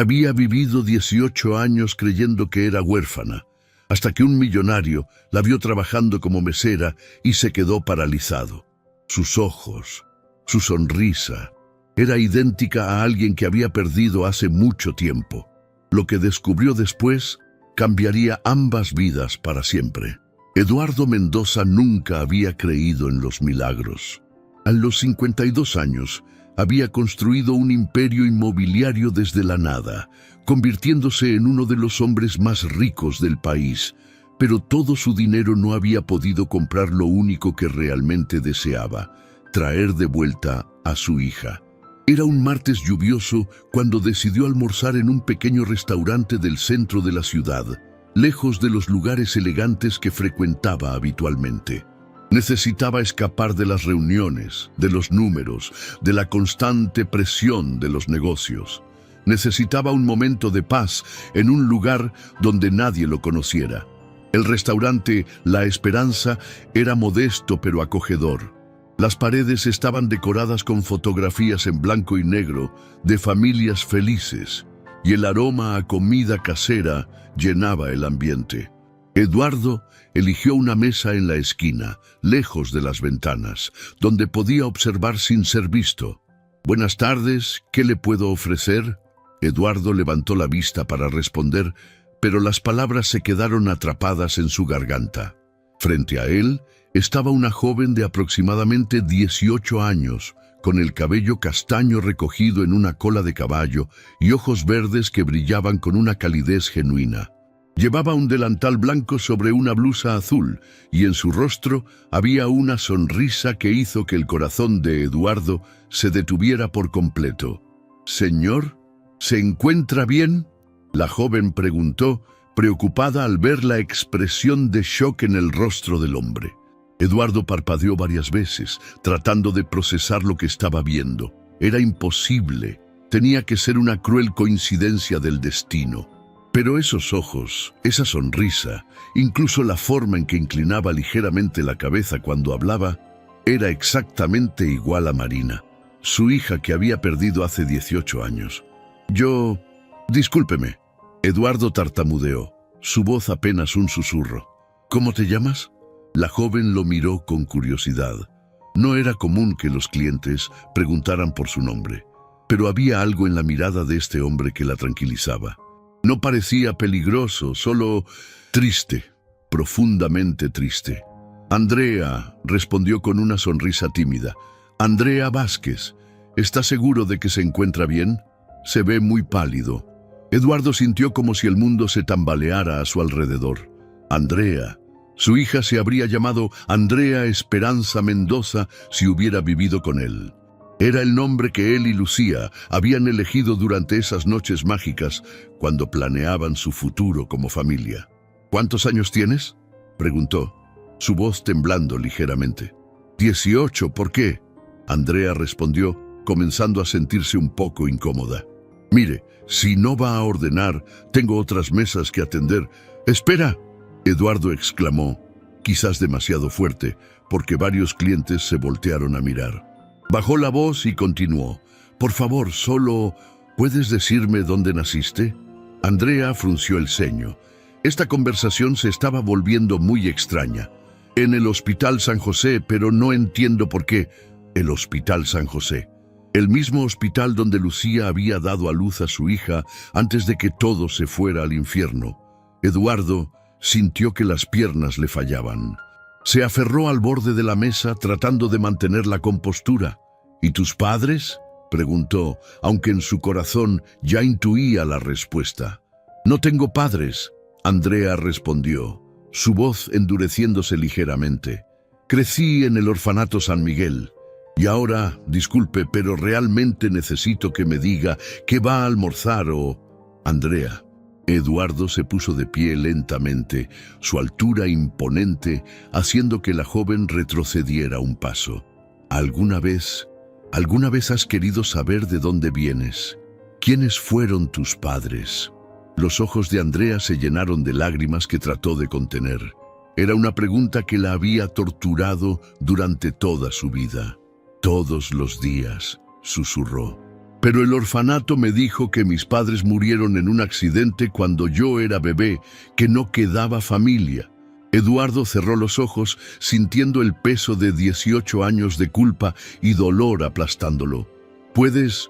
Había vivido 18 años creyendo que era huérfana, hasta que un millonario la vio trabajando como mesera y se quedó paralizado. Sus ojos, su sonrisa, era idéntica a alguien que había perdido hace mucho tiempo. Lo que descubrió después cambiaría ambas vidas para siempre. Eduardo Mendoza nunca había creído en los milagros. A los 52 años, había construido un imperio inmobiliario desde la nada, convirtiéndose en uno de los hombres más ricos del país, pero todo su dinero no había podido comprar lo único que realmente deseaba: traer de vuelta a su hija. Era un martes lluvioso cuando decidió almorzar en un pequeño restaurante del centro de la ciudad, lejos de los lugares elegantes que frecuentaba habitualmente. Necesitaba escapar de las reuniones, de los números, de la constante presión de los negocios. Necesitaba un momento de paz en un lugar donde nadie lo conociera. El restaurante La Esperanza era modesto pero acogedor. Las paredes estaban decoradas con fotografías en blanco y negro de familias felices, y el aroma a comida casera llenaba el ambiente. Eduardo eligió una mesa en la esquina, lejos de las ventanas, donde podía observar sin ser visto. «Buenas tardes, ¿qué le puedo ofrecer?». Eduardo levantó la vista para responder, pero las palabras se quedaron atrapadas en su garganta. Frente a él estaba una joven de aproximadamente 18 años, con el cabello castaño recogido en una cola de caballo y ojos verdes que brillaban con una calidez genuina. Llevaba un delantal blanco sobre una blusa azul, y en su rostro había una sonrisa que hizo que el corazón de Eduardo se detuviera por completo. «Señor, ¿se encuentra bien?», la joven preguntó, preocupada al ver la expresión de shock en el rostro del hombre. Eduardo parpadeó varias veces, tratando de procesar lo que estaba viendo. Era imposible. Tenía que ser una cruel coincidencia del destino. Pero esos ojos, esa sonrisa, incluso la forma en que inclinaba ligeramente la cabeza cuando hablaba, era exactamente igual a Marina, su hija que había perdido hace 18 años. Discúlpeme. Eduardo tartamudeó, su voz apenas un susurro. «¿Cómo te llamas?». La joven lo miró con curiosidad. No era común que los clientes preguntaran por su nombre, pero había algo en la mirada de este hombre que la tranquilizaba. No parecía peligroso, solo triste, profundamente triste. «Andrea», respondió con una sonrisa tímida. «Andrea Vázquez. ¿Está seguro de que se encuentra bien? Se ve muy pálido». Eduardo sintió como si el mundo se tambaleara a su alrededor. Andrea. Su hija se habría llamado Andrea Esperanza Mendoza si hubiera vivido con él. Era el nombre que él y Lucía habían elegido durante esas noches mágicas cuando planeaban su futuro como familia. «¿Cuántos años tienes?», preguntó, su voz temblando ligeramente. «18, ¿por qué?». Andrea respondió, comenzando a sentirse un poco incómoda. «Mire, si no va a ordenar, tengo otras mesas que atender». «¡Espera!», Eduardo exclamó, quizás demasiado fuerte, porque varios clientes se voltearon a mirar. Bajó la voz y continuó. «Por favor, solo, ¿puedes decirme dónde naciste?». Andrea frunció el ceño. Esta conversación se estaba volviendo muy extraña. «En el Hospital San José, pero no entiendo por qué». «El Hospital San José». El mismo hospital donde Lucía había dado a luz a su hija antes de que todo se fuera al infierno. Eduardo sintió que las piernas le fallaban. Se aferró al borde de la mesa tratando de mantener la compostura. «¿Y tus padres?», preguntó, aunque en su corazón ya intuía la respuesta. «No tengo padres», Andrea respondió, su voz endureciéndose ligeramente. «Crecí en el orfanato San Miguel. Y ahora, disculpe, pero realmente necesito que me diga qué va a almorzar o...». «Andrea». Eduardo se puso de pie lentamente, su altura imponente, haciendo que la joven retrocediera un paso. ¿Alguna vez has querido saber de dónde vienes? ¿Quiénes fueron tus padres?». Los ojos de Andrea se llenaron de lágrimas que trató de contener. Era una pregunta que la había torturado durante toda su vida. «Todos los días», susurró. Pero el orfanato me dijo que mis padres murieron en un accidente cuando yo era bebé, que no quedaba familia. Eduardo cerró los ojos, sintiendo el peso de 18 años de culpa y dolor aplastándolo. ¿Puedes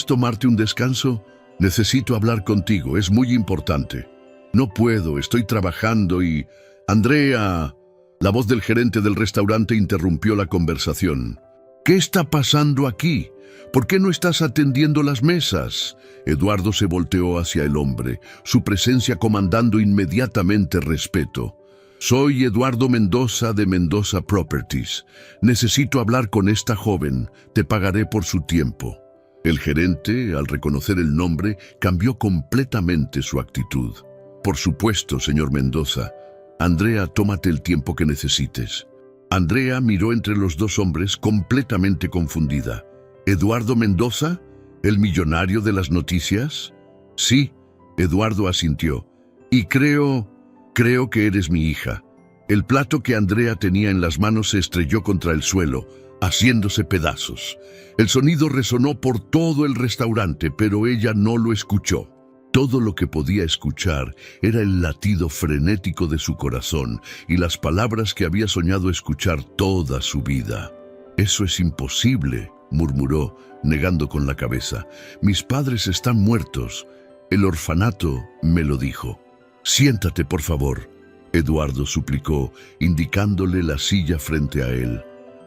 tomarte un descanso? Necesito hablar contigo, es muy importante. No puedo, estoy trabajando y... Andrea... La voz del gerente del restaurante interrumpió la conversación. ¿Qué está pasando aquí? ¿Por qué no estás atendiendo las mesas? Eduardo se volteó hacia el hombre, su presencia comandando inmediatamente respeto. Soy Eduardo Mendoza de Mendoza Properties. Necesito hablar con esta joven. Te pagaré por su tiempo. El gerente, al reconocer el nombre, cambió completamente su actitud. Por supuesto, señor Mendoza. Andrea, tómate el tiempo que necesites. Andrea miró entre los dos hombres completamente confundida. ¿Eduardo Mendoza? ¿El millonario de las noticias? Sí, Eduardo asintió. Y creo que eres mi hija. El plato que Andrea tenía en las manos se estrelló contra el suelo, haciéndose pedazos. El sonido resonó por todo el restaurante, pero ella no lo escuchó. Todo lo que podía escuchar era el latido frenético de su corazón y las palabras que había soñado escuchar toda su vida. «Eso es imposible», murmuró, negando con la cabeza. «Mis padres están muertos. El orfanato me lo dijo». «Siéntate, por favor», Eduardo suplicó, indicándole la silla frente a él.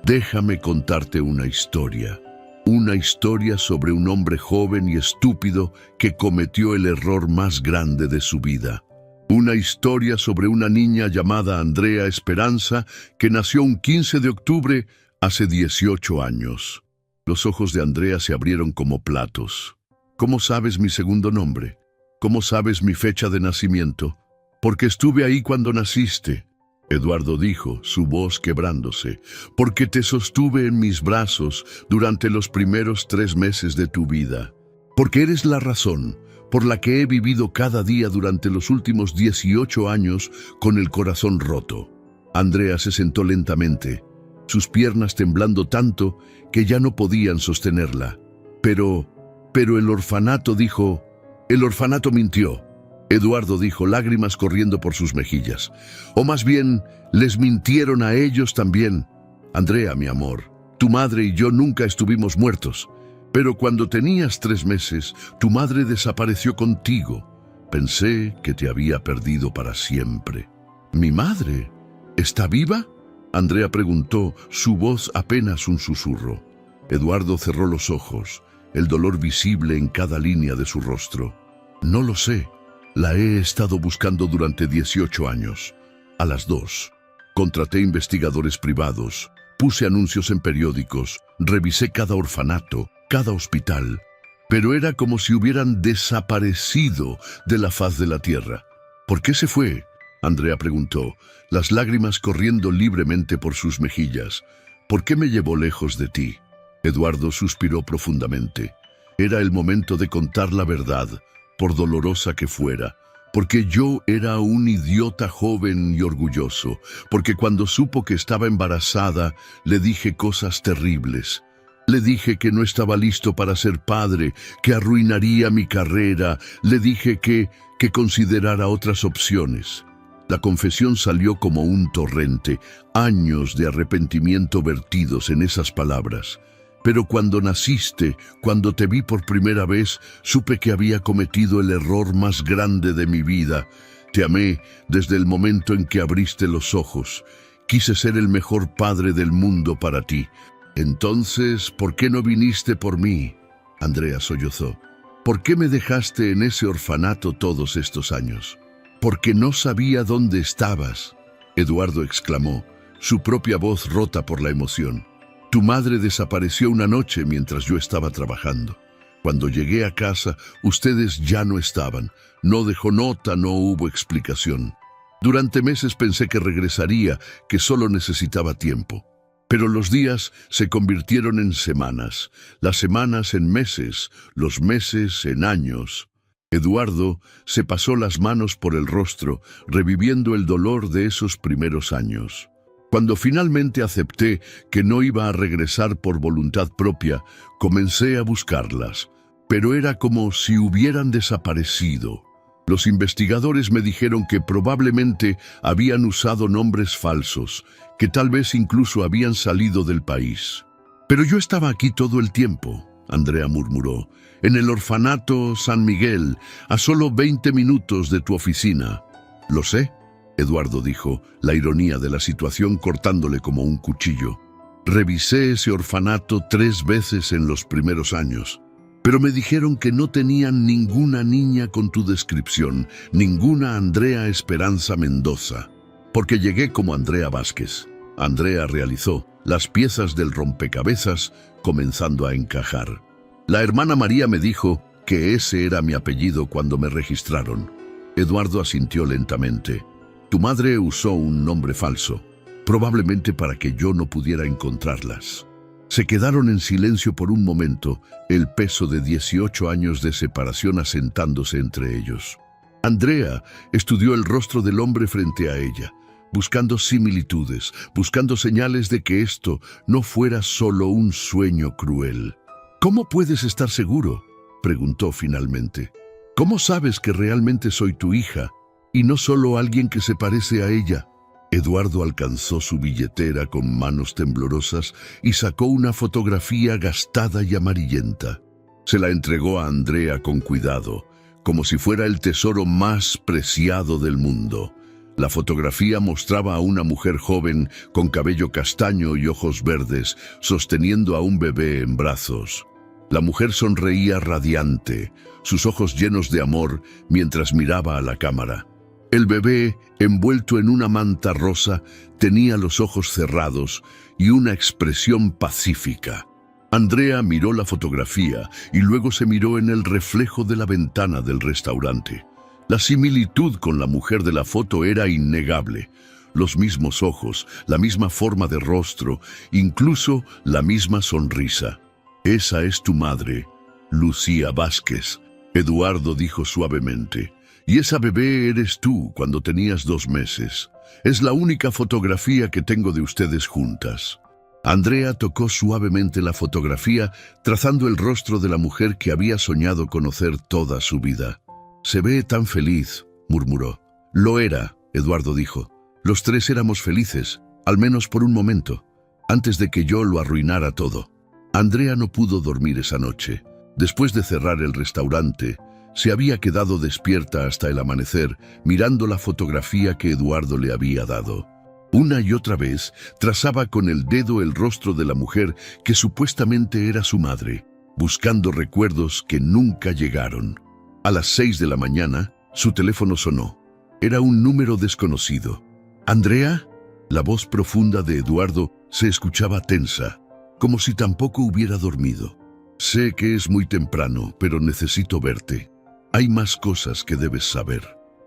«Déjame contarte una historia». Una historia sobre un hombre joven y estúpido que cometió el error más grande de su vida. Una historia sobre una niña llamada Andrea Esperanza que nació un 15 de octubre hace 18 años. Los ojos de Andrea se abrieron como platos. ¿Cómo sabes mi segundo nombre? ¿Cómo sabes mi fecha de nacimiento? Porque estuve ahí cuando naciste. Eduardo dijo, su voz quebrándose, porque te sostuve en mis brazos durante los primeros 3 meses de tu vida. Porque eres la razón por la que he vivido cada día durante los últimos 18 años con el corazón roto. Andrea se sentó lentamente, sus piernas temblando tanto que ya no podían sostenerla. Pero el orfanato dijo, el orfanato mintió. Eduardo dijo, lágrimas corriendo por sus mejillas. O más bien, les mintieron a ellos también. Andrea, mi amor, tu madre y yo nunca estuvimos muertos. Pero cuando tenías 3 meses, tu madre desapareció contigo. Pensé que te había perdido para siempre. ¿Mi madre? ¿Está viva? Andrea preguntó, su voz apenas un susurro. Eduardo cerró los ojos, el dolor visible en cada línea de su rostro. No lo sé. La he estado buscando durante 18 años. A las 2. Contraté investigadores privados, puse anuncios en periódicos, revisé cada orfanato, cada hospital, pero era como si hubieran desaparecido de la faz de la tierra. ¿Por qué se fue? Andrea preguntó, las lágrimas corriendo libremente por sus mejillas. ¿Por qué me llevó lejos de ti? Eduardo suspiró profundamente. Era el momento de contar la verdad, por dolorosa que fuera, porque yo era un idiota joven y orgulloso, porque cuando supo que estaba embarazada, le dije cosas terribles. Le dije que no estaba listo para ser padre, que arruinaría mi carrera, le dije que considerara otras opciones. La confesión salió como un torrente, años de arrepentimiento vertidos en esas palabras. Pero cuando naciste, cuando te vi por primera vez, supe que había cometido el error más grande de mi vida. Te amé desde el momento en que abriste los ojos. Quise ser el mejor padre del mundo para ti. Entonces, ¿por qué no viniste por mí? Andrea sollozó. ¿Por qué me dejaste en ese orfanato todos estos años? Porque no sabía dónde estabas. Eduardo exclamó, su propia voz rota por la emoción. Tu madre desapareció una noche mientras yo estaba trabajando. Cuando llegué a casa, ustedes ya no estaban. No dejó nota, no hubo explicación. Durante meses pensé que regresaría, que solo necesitaba tiempo. Pero los días se convirtieron en semanas, las semanas en meses, los meses en años. Eduardo se pasó las manos por el rostro, reviviendo el dolor de esos primeros años. Cuando finalmente acepté que no iba a regresar por voluntad propia, comencé a buscarlas, pero era como si hubieran desaparecido. Los investigadores me dijeron que probablemente habían usado nombres falsos, que tal vez incluso habían salido del país. Pero yo estaba aquí todo el tiempo, Andrea murmuró, en el orfanato San Miguel, a solo 20 minutos de tu oficina. Lo sé, Eduardo dijo, la ironía de la situación cortándole como un cuchillo. Revisé ese orfanato 3 veces en los primeros años, pero me dijeron que no tenían ninguna niña con tu descripción, ninguna Andrea Esperanza Mendoza, porque llegué como Andrea Vázquez. Andrea realizó las piezas del rompecabezas, comenzando a encajar. La hermana María me dijo que ese era mi apellido cuando me registraron. Eduardo asintió lentamente. Tu madre usó un nombre falso, probablemente para que yo no pudiera encontrarlas. Se quedaron en silencio por un momento, el peso de 18 años de separación asentándose entre ellos. Andrea estudió el rostro del hombre frente a ella, buscando similitudes, buscando señales de que esto no fuera solo un sueño cruel. ¿Cómo puedes estar seguro?, preguntó finalmente. ¿Cómo sabes que realmente soy tu hija y no solo alguien que se parece a ella? Eduardo alcanzó su billetera con manos temblorosas y sacó una fotografía gastada y amarillenta. Se la entregó a Andrea con cuidado, como si fuera el tesoro más preciado del mundo. La fotografía mostraba a una mujer joven con cabello castaño y ojos verdes, sosteniendo a un bebé en brazos. La mujer sonreía radiante, sus ojos llenos de amor, mientras miraba a la cámara. El bebé, envuelto en una manta rosa, tenía los ojos cerrados y una expresión pacífica. Andrea miró la fotografía y luego se miró en el reflejo de la ventana del restaurante. La similitud con la mujer de la foto era innegable. Los mismos ojos, la misma forma de rostro, incluso la misma sonrisa. Esa es tu madre, Lucía Vázquez, Eduardo dijo suavemente. Y esa bebé eres tú cuando tenías 2 meses. Es la única fotografía que tengo de ustedes juntas. Andrea tocó suavemente la fotografía, trazando el rostro de la mujer que había soñado conocer toda su vida. Se ve tan feliz, murmuró. Lo era, Eduardo dijo. Los 3 éramos felices, al menos por un momento, antes de que yo lo arruinara todo. Andrea no pudo dormir esa noche. Después de cerrar el restaurante, se había quedado despierta hasta el amanecer, mirando la fotografía que Eduardo le había dado. Una y otra vez trazaba con el dedo el rostro de la mujer que supuestamente era su madre, buscando recuerdos que nunca llegaron. A las 6 de la mañana, su teléfono sonó. Era un número desconocido. ¿Andrea? La voz profunda de Eduardo se escuchaba tensa, como si tampoco hubiera dormido. Sé que es muy temprano, pero necesito verte. Hay más cosas que debes saber.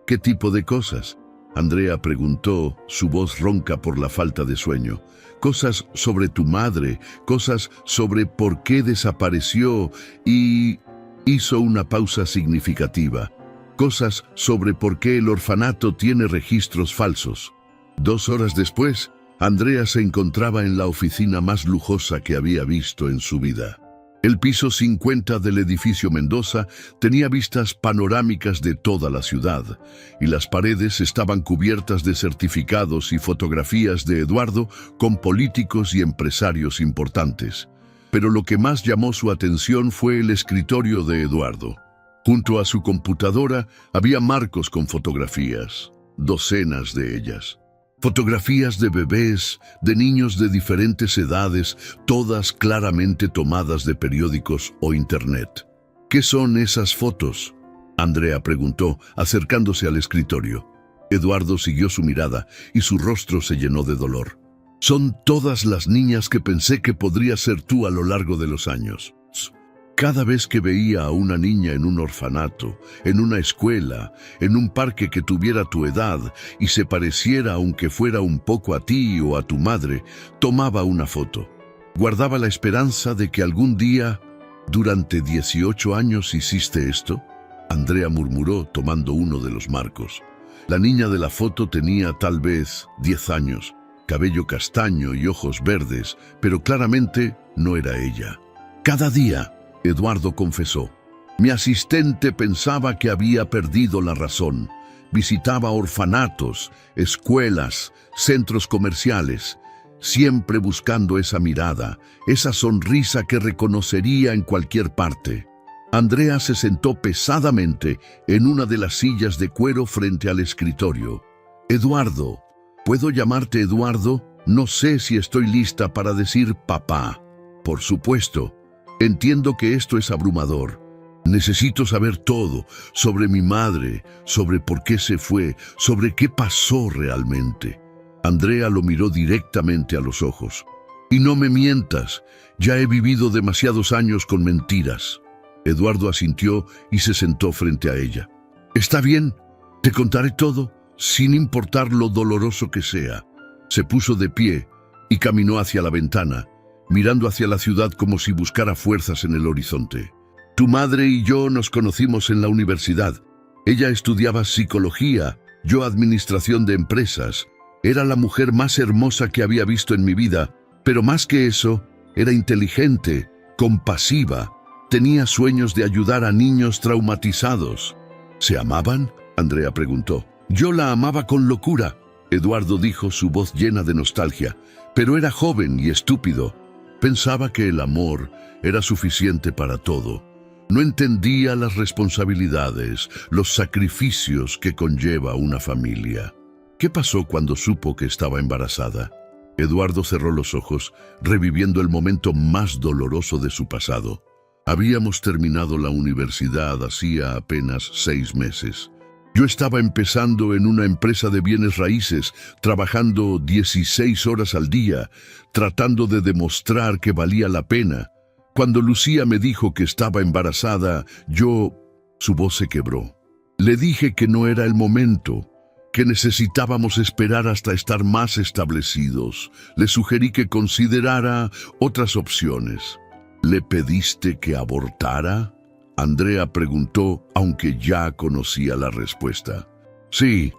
¿Qué tipo de cosas?, Andrea preguntó, su voz ronca por la falta de sueño. Cosas sobre tu madre, cosas sobre por qué desapareció y... Hizo una pausa significativa. Cosas sobre por qué el orfanato tiene registros falsos. 2 horas después, Andrea se encontraba en la oficina más lujosa que había visto en su vida. El piso 50 del edificio Mendoza tenía vistas panorámicas de toda la ciudad, y las paredes estaban cubiertas de certificados y fotografías de Eduardo con políticos y empresarios importantes. Pero lo que más llamó su atención fue el escritorio de Eduardo. Junto a su computadora había marcos con fotografías, docenas de ellas. Fotografías de bebés, de niños de diferentes edades, todas claramente tomadas de periódicos o internet. ¿Qué son esas fotos?, Andrea preguntó, acercándose al escritorio. Eduardo siguió su mirada y su rostro se llenó de dolor. Son todas las niñas que pensé que podría ser tú a lo largo de los años. Cada vez que veía a una niña en un orfanato, en una escuela, en un parque que tuviera tu edad y se pareciera aunque fuera un poco a ti o a tu madre, tomaba una foto. Guardaba la esperanza de que algún día, ¿durante 18 años hiciste esto?, Andrea murmuró tomando uno de los marcos. La niña de la foto tenía tal vez 10 años. cabello castaño y ojos verdes, pero claramente no era ella. Cada día, Eduardo confesó, mi asistente pensaba que había perdido la razón. Visitaba orfanatos, escuelas, centros comerciales, siempre buscando esa mirada, esa sonrisa que reconocería en cualquier parte. Andrea se sentó pesadamente en una de las sillas de cuero frente al escritorio. Eduardo, ¿puedo llamarte Eduardo? No sé si estoy lista para decir papá. Por supuesto, entiendo que esto es abrumador. Necesito saber todo sobre mi madre, sobre por qué se fue, sobre qué pasó realmente. Andrea lo miró directamente a los ojos. Y no me mientas, ya he vivido demasiados años con mentiras. Eduardo asintió y se sentó frente a ella. Está bien, te contaré todo, sin importar lo doloroso que sea. Se puso de pie y caminó hacia la ventana, mirando hacia la ciudad como si buscara fuerzas en el horizonte. Tu madre y yo nos conocimos en la universidad. Ella estudiaba psicología, yo administración de empresas. Era la mujer más hermosa que había visto en mi vida, pero más que eso, era inteligente, compasiva. Tenía sueños de ayudar a niños traumatizados. ¿Se amaban? Andrea preguntó. Yo la amaba con locura, Eduardo dijo, su voz llena de nostalgia, pero era joven y estúpido. Pensaba que el amor era suficiente para todo. No entendía las responsabilidades, los sacrificios que conlleva una familia. ¿Qué pasó cuando supo que estaba embarazada? Eduardo cerró los ojos, reviviendo el momento más doloroso de su pasado. Habíamos terminado la universidad hacía apenas 6 meses. Yo estaba empezando en una empresa de bienes raíces, trabajando 16 horas al día, tratando de demostrar que valía la pena. Cuando Lucía me dijo que estaba embarazada, su voz se quebró. Le dije que no era el momento, que necesitábamos esperar hasta estar más establecidos. Le sugerí que considerara otras opciones. ¿Le pediste que abortara? Andrea preguntó, aunque ya conocía la respuesta. Sí,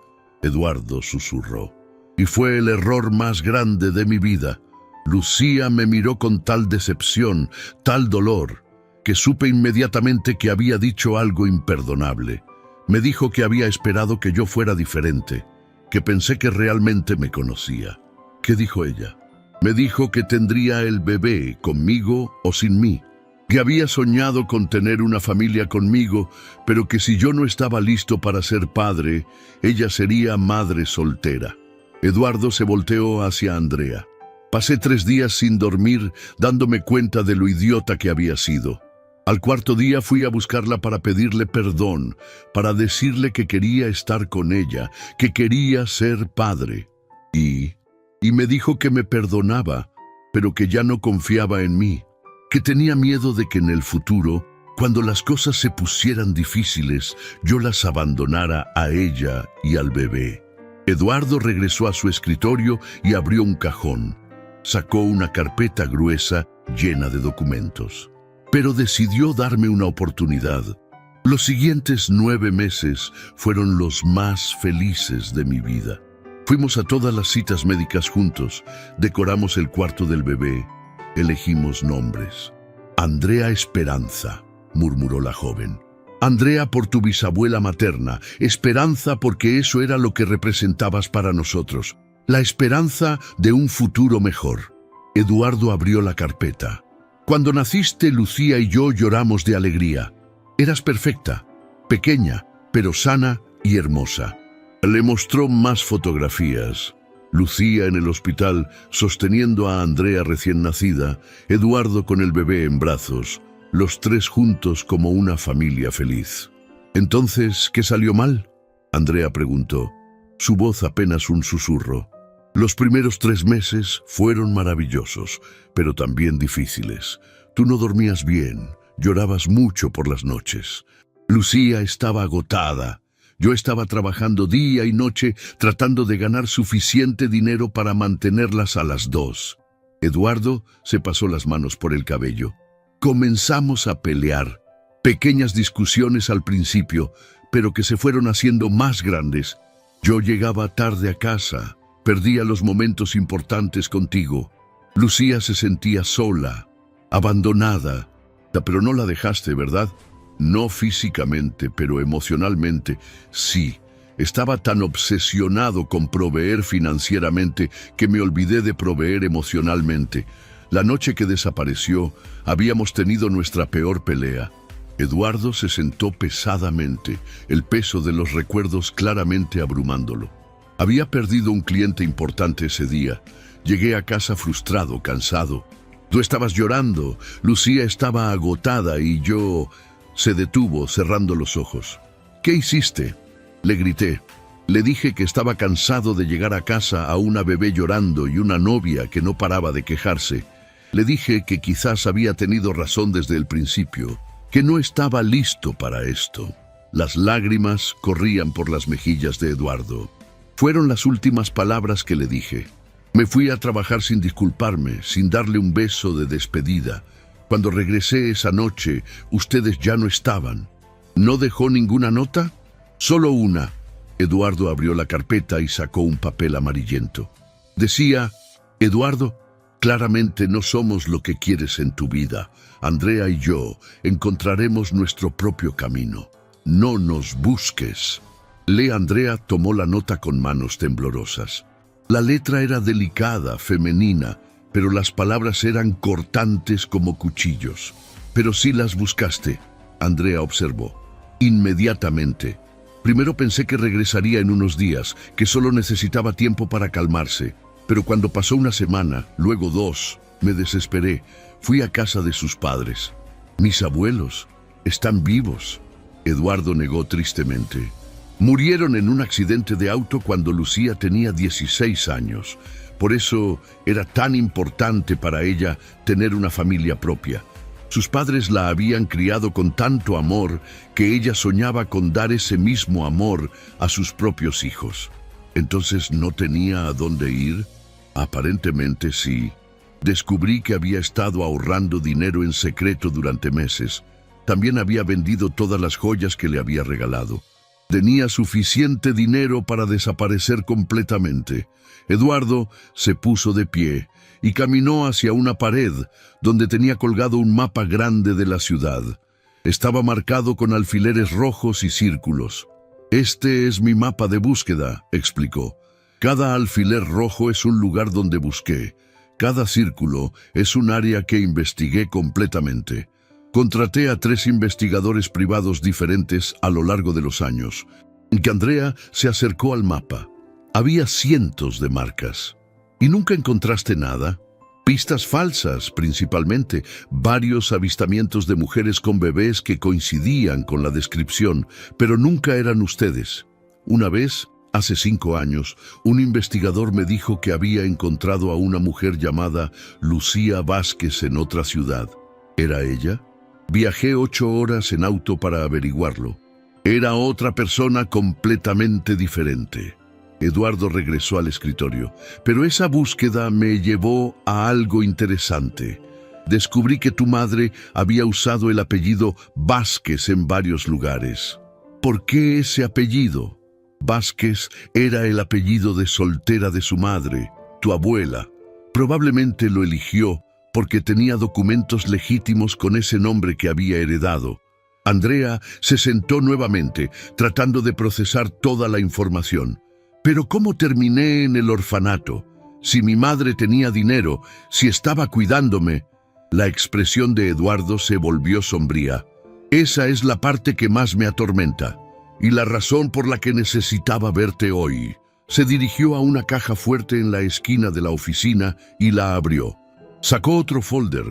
Eduardo susurró. Y fue el error más grande de mi vida. Lucía me miró con tal decepción, tal dolor, que supe inmediatamente que había dicho algo imperdonable. Me dijo que había esperado que yo fuera diferente, que pensé que realmente me conocía. ¿Qué dijo ella? Me dijo que tendría el bebé conmigo o sin mí, que había soñado con tener una familia conmigo, pero que si yo no estaba listo para ser padre, ella sería madre soltera. Eduardo se volteó hacia Andrea. Pasé 3 días sin dormir, dándome cuenta de lo idiota que había sido. Al 4.º día fui a buscarla para pedirle perdón, para decirle que quería estar con ella, que quería ser padre. Y me dijo que me perdonaba, pero que ya no confiaba en mí, que tenía miedo de que en el futuro, cuando las cosas se pusieran difíciles, yo las abandonara a ella y al bebé. Eduardo regresó a su escritorio y abrió un cajón. Sacó una carpeta gruesa llena de documentos. Pero decidió darme una oportunidad. Los siguientes 9 meses fueron los más felices de mi vida. Fuimos a todas las citas médicas juntos, decoramos el cuarto del bebé, elegimos nombres. Andrea Esperanza, murmuró la joven. Andrea por tu bisabuela materna, Esperanza porque eso era lo que representabas para nosotros. La esperanza de un futuro mejor. Eduardo abrió la carpeta. Cuando naciste, Lucía y yo lloramos de alegría. Eras perfecta, pequeña, pero sana y hermosa. Le mostró más fotografías. Lucía en el hospital, sosteniendo a Andrea recién nacida, Eduardo con el bebé en brazos, los 3 juntos como una familia feliz. ¿Entonces qué salió mal? Andrea preguntó, su voz apenas un susurro. Los primeros 3 meses fueron maravillosos, pero también difíciles. Tú no dormías bien, llorabas mucho por las noches. Lucía estaba agotada. Yo estaba trabajando día y noche tratando de ganar suficiente dinero para mantenerlas a las 2. Eduardo se pasó las manos por el cabello. Comenzamos a pelear. Pequeñas discusiones al principio, pero que se fueron haciendo más grandes. Yo llegaba tarde a casa, Perdía los momentos importantes contigo. Lucía se sentía sola, abandonada. Pero no la dejaste, ¿verdad? No físicamente, pero emocionalmente, sí. Estaba tan obsesionado con proveer financieramente que me olvidé de proveer emocionalmente. La noche que desapareció, habíamos tenido nuestra peor pelea. Eduardo se sentó pesadamente, el peso de los recuerdos claramente abrumándolo. Había perdido un cliente importante ese día. Llegué a casa frustrado, cansado. Tú estabas llorando, Lucía estaba agotada y yo... Se detuvo, cerrando los ojos. ¿Qué hiciste? Le grité. Le dije que estaba cansado de llegar a casa a una bebé llorando y una novia que no paraba de quejarse. Le dije que quizás había tenido razón desde el principio, que no estaba listo para esto. Las lágrimas corrían por las mejillas de Eduardo. Fueron las últimas palabras que le dije. Me fui a trabajar sin disculparme, sin darle un beso de despedida. Cuando regresé esa noche, ustedes ya no estaban. ¿No dejó ninguna nota? Solo una. Eduardo abrió la carpeta y sacó un papel amarillento. Decía, Eduardo, claramente no somos lo que quieres en tu vida. Andrea y yo encontraremos nuestro propio camino. No nos busques. Andrea tomó la nota con manos temblorosas. La letra era delicada, femenina, pero las palabras eran cortantes como cuchillos. Pero sí las buscaste, Andrea observó. Inmediatamente. Primero pensé que regresaría en unos días, que solo necesitaba tiempo para calmarse. Pero cuando pasó una semana, luego 2, me desesperé. Fui a casa de sus padres. Mis abuelos están vivos. Eduardo negó tristemente. Murieron en un accidente de auto cuando Lucía tenía 16 años. Por eso era tan importante para ella tener una familia propia. Sus padres la habían criado con tanto amor que ella soñaba con dar ese mismo amor a sus propios hijos. ¿Entonces no tenía a dónde ir? Aparentemente sí. Descubrí que había estado ahorrando dinero en secreto durante meses. También había vendido todas las joyas que le había regalado. Tenía suficiente dinero para desaparecer completamente. Eduardo se puso de pie y caminó hacia una pared donde tenía colgado un mapa grande de la ciudad. Estaba marcado con alfileres rojos y círculos. Este es mi mapa de búsqueda, explicó. Cada alfiler rojo es un lugar donde busqué. Cada círculo es un área que investigué completamente. Contraté a 3 investigadores privados diferentes a lo largo de los años. Andrea se acercó al mapa. Había cientos de marcas. ¿Y nunca encontraste nada? Pistas falsas, principalmente. Varios avistamientos de mujeres con bebés que coincidían con la descripción, pero nunca eran ustedes. Una vez, hace 5 años, un investigador me dijo que había encontrado a una mujer llamada Lucía Vázquez en otra ciudad. ¿Era ella? Viajé 8 horas en auto para averiguarlo. Era otra persona completamente diferente. Eduardo regresó al escritorio, pero esa búsqueda me llevó a algo interesante. Descubrí que tu madre había usado el apellido Vázquez en varios lugares. ¿Por qué ese apellido? Vázquez era el apellido de soltera de su madre, tu abuela. Probablemente lo eligió porque tenía documentos legítimos con ese nombre que había heredado. Andrea se sentó nuevamente, tratando de procesar toda la información. Pero ¿cómo terminé en el orfanato? Si mi madre tenía dinero, si estaba cuidándome. La expresión de Eduardo se volvió sombría. Esa es la parte que más me atormenta, y la razón por la que necesitaba verte hoy. Se dirigió a una caja fuerte en la esquina de la oficina y la abrió. Sacó otro folder,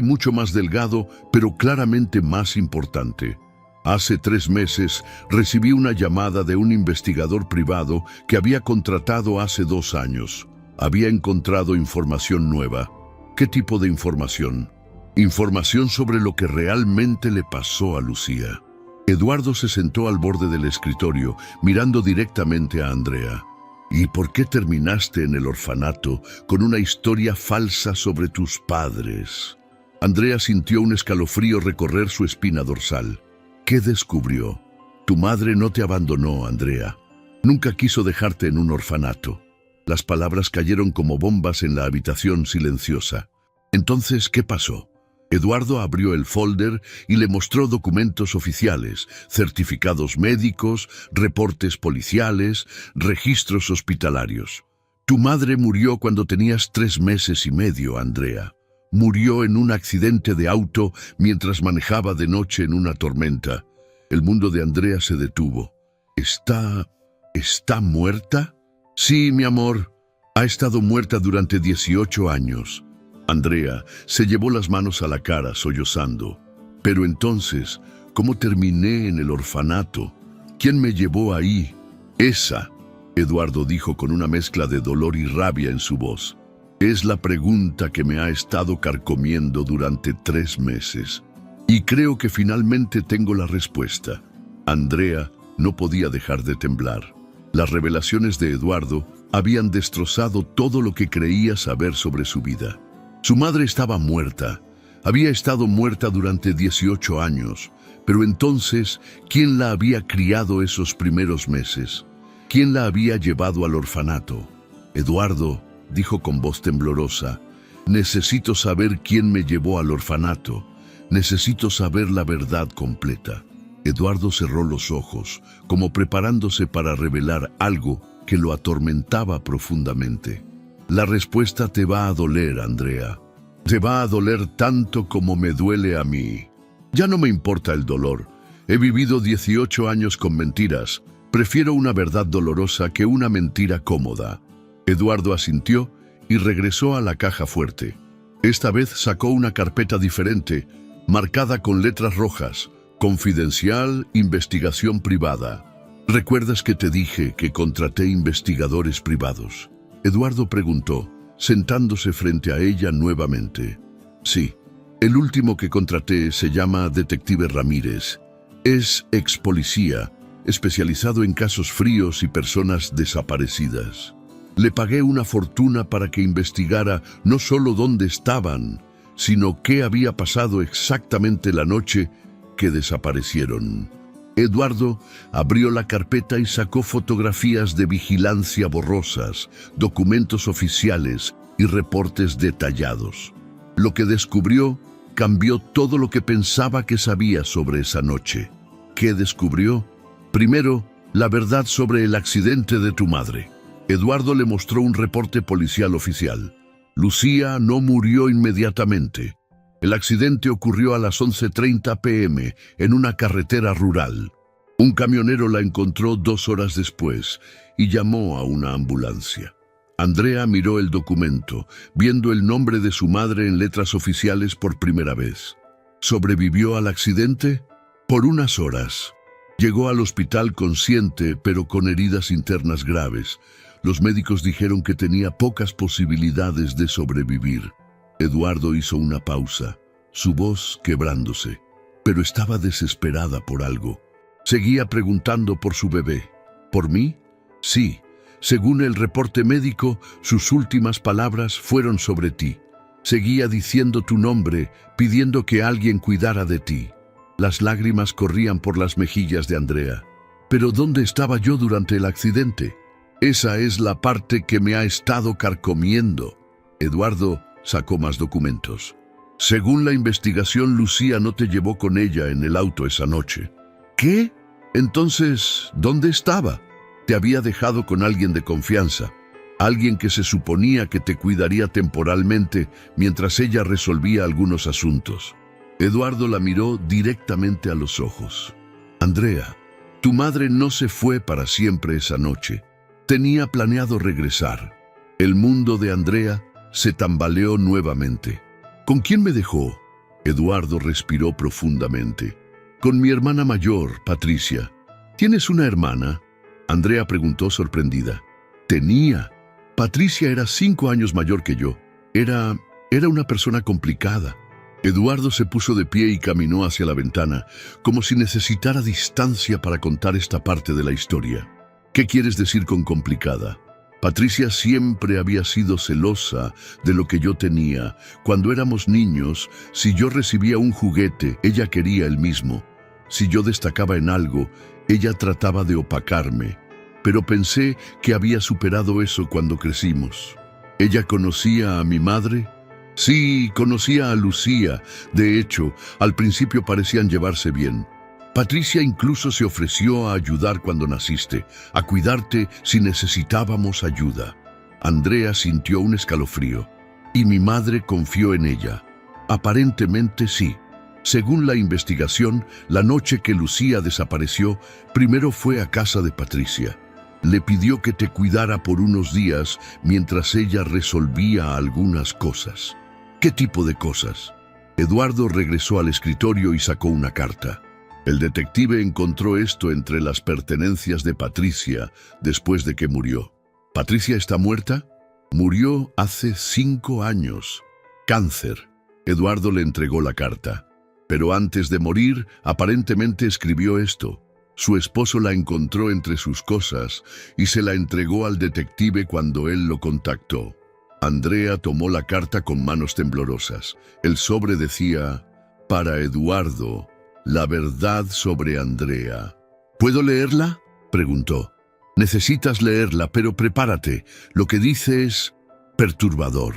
mucho más delgado, pero claramente más importante. Hace 3 meses recibí una llamada de un investigador privado que había contratado hace 2 años. Había encontrado información nueva. ¿Qué tipo de información? Información sobre lo que realmente le pasó a Lucía. Eduardo se sentó al borde del escritorio, mirando directamente a Andrea. ¿Y por qué terminaste en el orfanato con una historia falsa sobre tus padres? Andrea sintió un escalofrío recorrer su espina dorsal. ¿Qué descubrió? Tu madre no te abandonó, Andrea. Nunca quiso dejarte en un orfanato. Las palabras cayeron como bombas en la habitación silenciosa. Entonces, ¿qué pasó? Eduardo abrió el folder y le mostró documentos oficiales, certificados médicos, reportes policiales, registros hospitalarios. Tu madre murió cuando tenías 3 meses y medio, Andrea. Murió en un accidente de auto mientras manejaba de noche en una tormenta. El mundo de Andrea se detuvo. ¿Está muerta? Sí, mi amor. Ha estado muerta durante 18 años. Andrea se llevó las manos a la cara, sollozando. Pero entonces, ¿cómo terminé en el orfanato? ¿Quién me llevó ahí? Esa, Eduardo dijo con una mezcla de dolor y rabia en su voz. Es la pregunta que me ha estado carcomiendo durante 3 meses. Y creo que finalmente tengo la respuesta. Andrea no podía dejar de temblar. Las revelaciones de Eduardo habían destrozado todo lo que creía saber sobre su vida. Su madre estaba muerta. Había estado muerta durante 18 años. Pero entonces, ¿quién la había criado esos primeros meses? ¿Quién la había llevado al orfanato? Eduardo dijo con voz temblorosa, necesito saber quién me llevó al orfanato. Necesito saber la verdad completa. Eduardo cerró los ojos, como preparándose para revelar algo que lo atormentaba profundamente. La respuesta te va a doler, Andrea. Te va a doler tanto como me duele a mí. Ya no me importa el dolor. He vivido 18 años con mentiras. Prefiero una verdad dolorosa que una mentira cómoda. Eduardo asintió y regresó a la caja fuerte. Esta vez sacó una carpeta diferente, marcada con letras rojas, confidencial, investigación privada. ¿Recuerdas que te dije que contraté investigadores privados? Eduardo preguntó, sentándose frente a ella nuevamente. Sí, el último que contraté se llama Detective Ramírez. Es ex policía, especializado en casos fríos y personas desaparecidas. Le pagué una fortuna para que investigara no solo dónde estaban, sino qué había pasado exactamente la noche que desaparecieron. Eduardo abrió la carpeta y sacó fotografías de vigilancia borrosas, documentos oficiales y reportes detallados. Lo que descubrió cambió todo lo que pensaba que sabía sobre esa noche. ¿Qué descubrió? Primero, la verdad sobre el accidente de tu madre. Eduardo le mostró un reporte policial oficial. Lucía no murió inmediatamente. El accidente ocurrió a las 11:30 p.m. en una carretera rural. Un camionero la encontró 2 horas después y llamó a una ambulancia. Andrea miró el documento, viendo el nombre de su madre en letras oficiales por primera vez. ¿Sobrevivió al accidente? Por unas horas. Llegó al hospital consciente, pero con heridas internas graves. Los médicos dijeron que tenía pocas posibilidades de sobrevivir. Eduardo hizo una pausa, su voz quebrándose, pero estaba desesperada por algo. Seguía preguntando por su bebé. ¿Por mí? Sí. Según el reporte médico, sus últimas palabras fueron sobre ti. Seguía diciendo tu nombre, pidiendo que alguien cuidara de ti. Las lágrimas corrían por las mejillas de Andrea. ¿Pero dónde estaba yo durante el accidente? Esa es la parte que me ha estado carcomiendo. Eduardo sacó más documentos. Según la investigación, Lucía no te llevó con ella en el auto esa noche. ¿Qué? Entonces, ¿dónde estaba? Te había dejado con alguien de confianza, alguien que se suponía que te cuidaría temporalmente mientras ella resolvía algunos asuntos. Eduardo la miró directamente a los ojos. Andrea, tu madre no se fue para siempre esa noche. Tenía planeado regresar. El mundo de Andrea se tambaleó nuevamente. ¿Con quién me dejó? Eduardo respiró profundamente. Con mi hermana mayor, Patricia. ¿Tienes una hermana? Andrea preguntó sorprendida. Tenía. Patricia era 5 años mayor que yo. Era una persona complicada. Eduardo se puso de pie y caminó hacia la ventana, como si necesitara distancia para contar esta parte de la historia. ¿Qué quieres decir con complicada? Patricia siempre había sido celosa de lo que yo tenía. Cuando éramos niños, si yo recibía un juguete, ella quería el mismo. Si yo destacaba en algo, ella trataba de opacarme. pero pensé que había superado eso cuando crecimos. ¿Ella conocía a mi madre? Sí, conocía a Lucía. De hecho, al principio parecían llevarse bien. Patricia incluso se ofreció a ayudar cuando naciste, a cuidarte si necesitábamos ayuda. Andrea sintió un escalofrío. ¿Y mi madre confió en ella? Aparentemente sí. Según la investigación, la noche que Lucía desapareció, primero fue a casa de Patricia. Le pidió que te cuidara por unos días mientras ella resolvía algunas cosas. ¿Qué tipo de cosas? Eduardo regresó al escritorio y sacó una carta. El detective encontró esto entre las pertenencias de Patricia después de que murió. ¿Patricia está muerta? Murió hace 5 años. Cáncer. Eduardo le entregó la carta. Pero antes de morir, aparentemente escribió esto. Su esposo la encontró entre sus cosas y se la entregó al detective cuando él lo contactó. Andrea tomó la carta con manos temblorosas. El sobre decía, para Eduardo, la verdad sobre Andrea. ¿Puedo leerla?, preguntó. Necesitas leerla, pero prepárate. Lo que dice es perturbador.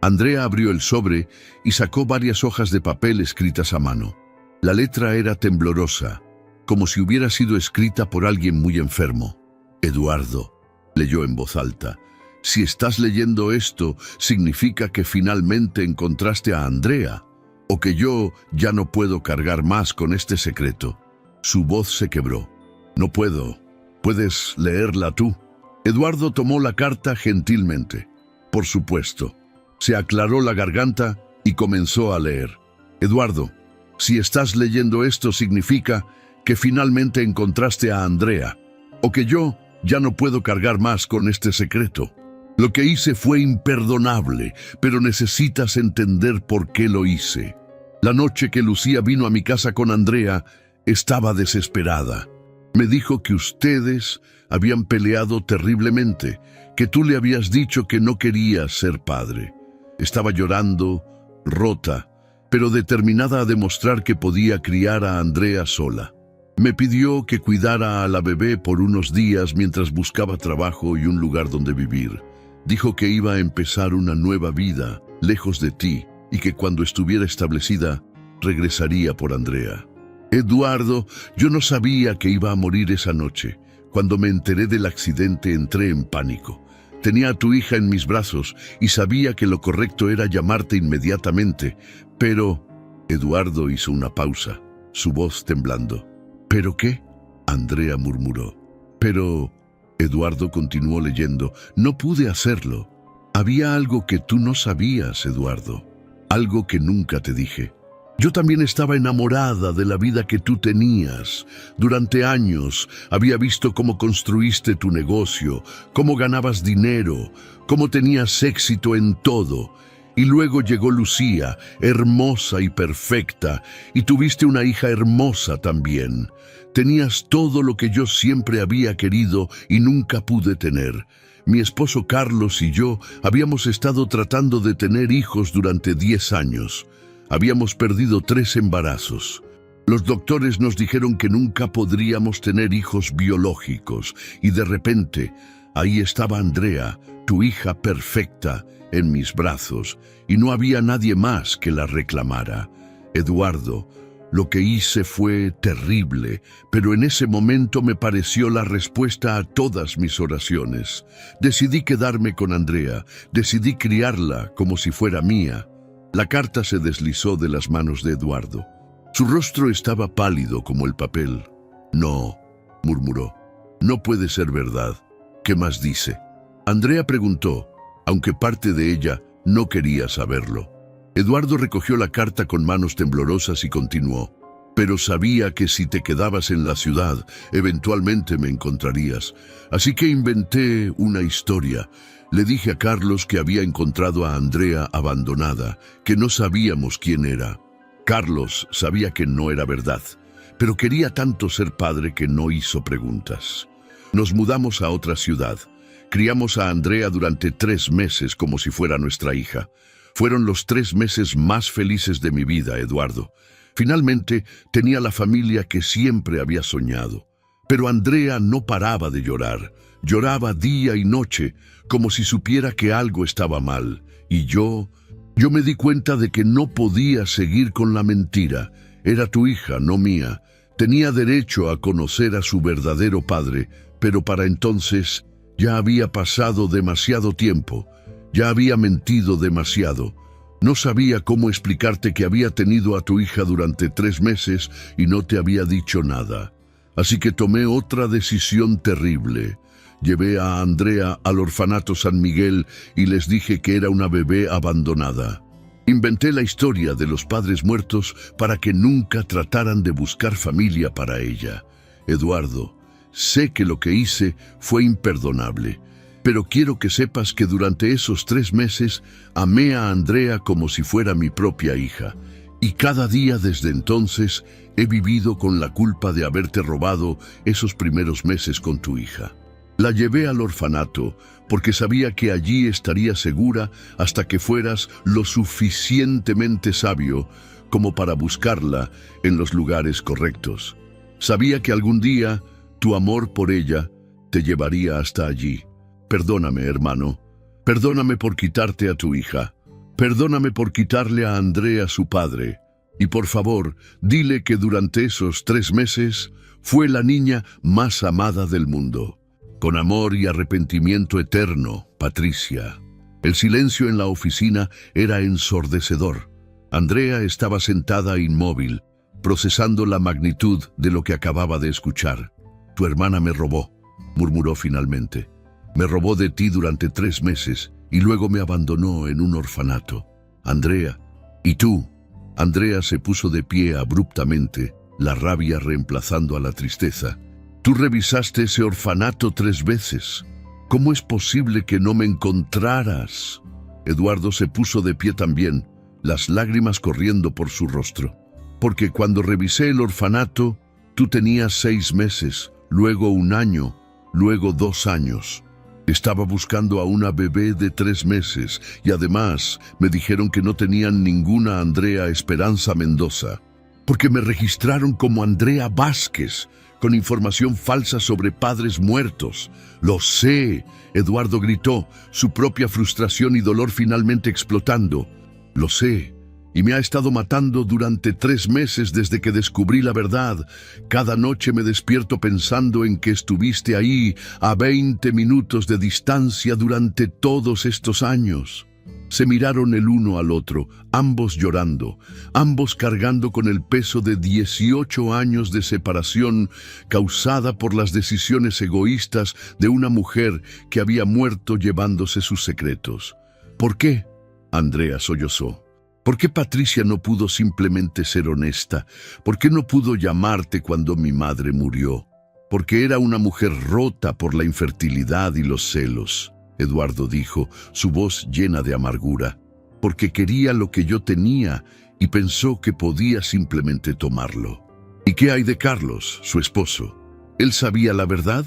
Andrea abrió el sobre y sacó varias hojas de papel escritas a mano. La letra era temblorosa, como si hubiera sido escrita por alguien muy enfermo. Eduardo, leyó en voz alta, si estás leyendo esto, significa que finalmente encontraste a Andrea, o que yo ya no puedo cargar más con este secreto. Su voz se quebró. No puedo. ¿Puedes leerla tú? Eduardo tomó la carta gentilmente. Por supuesto. Se aclaró la garganta y comenzó a leer. Eduardo, si estás leyendo esto, significa que finalmente encontraste a Andrea, o que yo ya no puedo cargar más con este secreto. Lo que hice fue imperdonable, pero necesitas entender por qué lo hice. La noche que Lucía vino a mi casa con Andrea, estaba desesperada. Me dijo que ustedes habían peleado terriblemente, que tú le habías dicho que no querías ser padre. Estaba llorando, rota, pero determinada a demostrar que podía criar a Andrea sola. Me pidió que cuidara a la bebé por unos días mientras buscaba trabajo y un lugar donde vivir. Dijo que iba a empezar una nueva vida, lejos de ti, y que cuando estuviera establecida, regresaría por Andrea. Eduardo, yo no sabía que iba a morir esa noche. Cuando me enteré del accidente, entré en pánico. Tenía a tu hija en mis brazos y sabía que lo correcto era llamarte inmediatamente, pero... Eduardo hizo una pausa, su voz temblando. ¿Pero qué?, Andrea murmuró. Pero... Eduardo continuó leyendo. No pude hacerlo. Había algo que tú no sabías, Eduardo. Algo que nunca te dije. Yo también estaba enamorada de la vida que tú tenías. Durante años había visto cómo construiste tu negocio, cómo ganabas dinero, cómo tenías éxito en todo. Y luego llegó Lucía, hermosa y perfecta, y tuviste una hija hermosa también. Tenías todo lo que yo siempre había querido y nunca pude tener. Mi esposo Carlos y yo habíamos estado tratando de tener hijos durante 10 años. Habíamos perdido 3 embarazos. Los doctores nos dijeron que nunca podríamos tener hijos biológicos, y de repente, ahí estaba Andrea, tu hija perfecta, en mis brazos, y no había nadie más que la reclamara. Eduardo, lo que hice fue terrible, pero en ese momento me pareció la respuesta a todas mis oraciones. Decidí quedarme con Andrea, decidí criarla como si fuera mía. La carta se deslizó de las manos de Eduardo. Su rostro estaba pálido como el papel. No, murmuró, no puede ser verdad. ¿Qué más dice? Andrea preguntó, aunque parte de ella no quería saberlo. Eduardo recogió la carta con manos temblorosas y continuó. Pero sabía que si te quedabas en la ciudad, eventualmente me encontrarías. Así que inventé una historia. Le dije a Carlos que había encontrado a Andrea abandonada, que no sabíamos quién era. Carlos sabía que no era verdad, pero quería tanto ser padre que no hizo preguntas. Nos mudamos a otra ciudad. Criamos a Andrea durante 3 meses como si fuera nuestra hija. Fueron los 3 meses más felices de mi vida, Eduardo. Finalmente, tenía la familia que siempre había soñado. Pero Andrea no paraba de llorar. Lloraba día y noche, como si supiera que algo estaba mal. Y yo me di cuenta de que no podía seguir con la mentira. Era tu hija, no mía. Tenía derecho a conocer a su verdadero padre, pero para entonces ya había pasado demasiado tiempo. Ya había mentido demasiado. No sabía cómo explicarte que había tenido a tu hija durante 3 meses y no te había dicho nada. Así que tomé otra decisión terrible. Llevé a Andrea al orfanato San Miguel y les dije que era una bebé abandonada. Inventé la historia de los padres muertos para que nunca trataran de buscar familia para ella. Eduardo, sé que lo que hice fue imperdonable, pero quiero que sepas que durante esos 3 meses amé a Andrea como si fuera mi propia hija. Y cada día desde entonces he vivido con la culpa de haberte robado esos primeros meses con tu hija. La llevé al orfanato porque sabía que allí estaría segura hasta que fueras lo suficientemente sabio como para buscarla en los lugares correctos. Sabía que algún día tu amor por ella te llevaría hasta allí. Perdóname, hermano. Perdóname por quitarte a tu hija. Perdóname por quitarle a Andrea su padre. Y por favor, dile que durante esos 3 meses fue la niña más amada del mundo. Con amor y arrepentimiento eterno, Patricia. El silencio en la oficina era ensordecedor. Andrea estaba sentada inmóvil, procesando la magnitud de lo que acababa de escuchar. Tu hermana me robó, murmuró finalmente. Me robó de ti durante 3 meses y luego me abandonó en un orfanato. Andrea, ¿y tú? Andrea se puso de pie abruptamente, la rabia reemplazando a la tristeza. Tú revisaste ese orfanato 3 veces. ¿Cómo es posible que no me encontraras? Eduardo se puso de pie también, las lágrimas corriendo por su rostro. Porque cuando revisé el orfanato, tú tenías 6 meses, luego 1 año, luego 2 años. Estaba buscando a una bebé de 3 meses y además me dijeron que no tenían ninguna Andrea Esperanza Mendoza, porque me registraron como Andrea Vázquez, con información falsa sobre padres muertos. Lo sé, Eduardo gritó, su propia frustración y dolor finalmente explotando. Lo sé, y me ha estado matando durante 3 meses desde que descubrí la verdad. Cada noche me despierto pensando en que estuviste ahí a 20 minutos de distancia durante todos estos años. Se miraron el uno al otro, ambos llorando, ambos cargando con el peso de 18 años de separación causada por las decisiones egoístas de una mujer que había muerto llevándose sus secretos. ¿Por qué? Andrea sollozó. ¿Por qué Patricia no pudo simplemente ser honesta? ¿Por qué no pudo llamarte cuando mi madre murió? Porque era una mujer rota por la infertilidad y los celos. Eduardo dijo, su voz llena de amargura, porque quería lo que yo tenía y pensó que podía simplemente tomarlo. ¿Y qué hay de Carlos, su esposo? ¿Él sabía la verdad?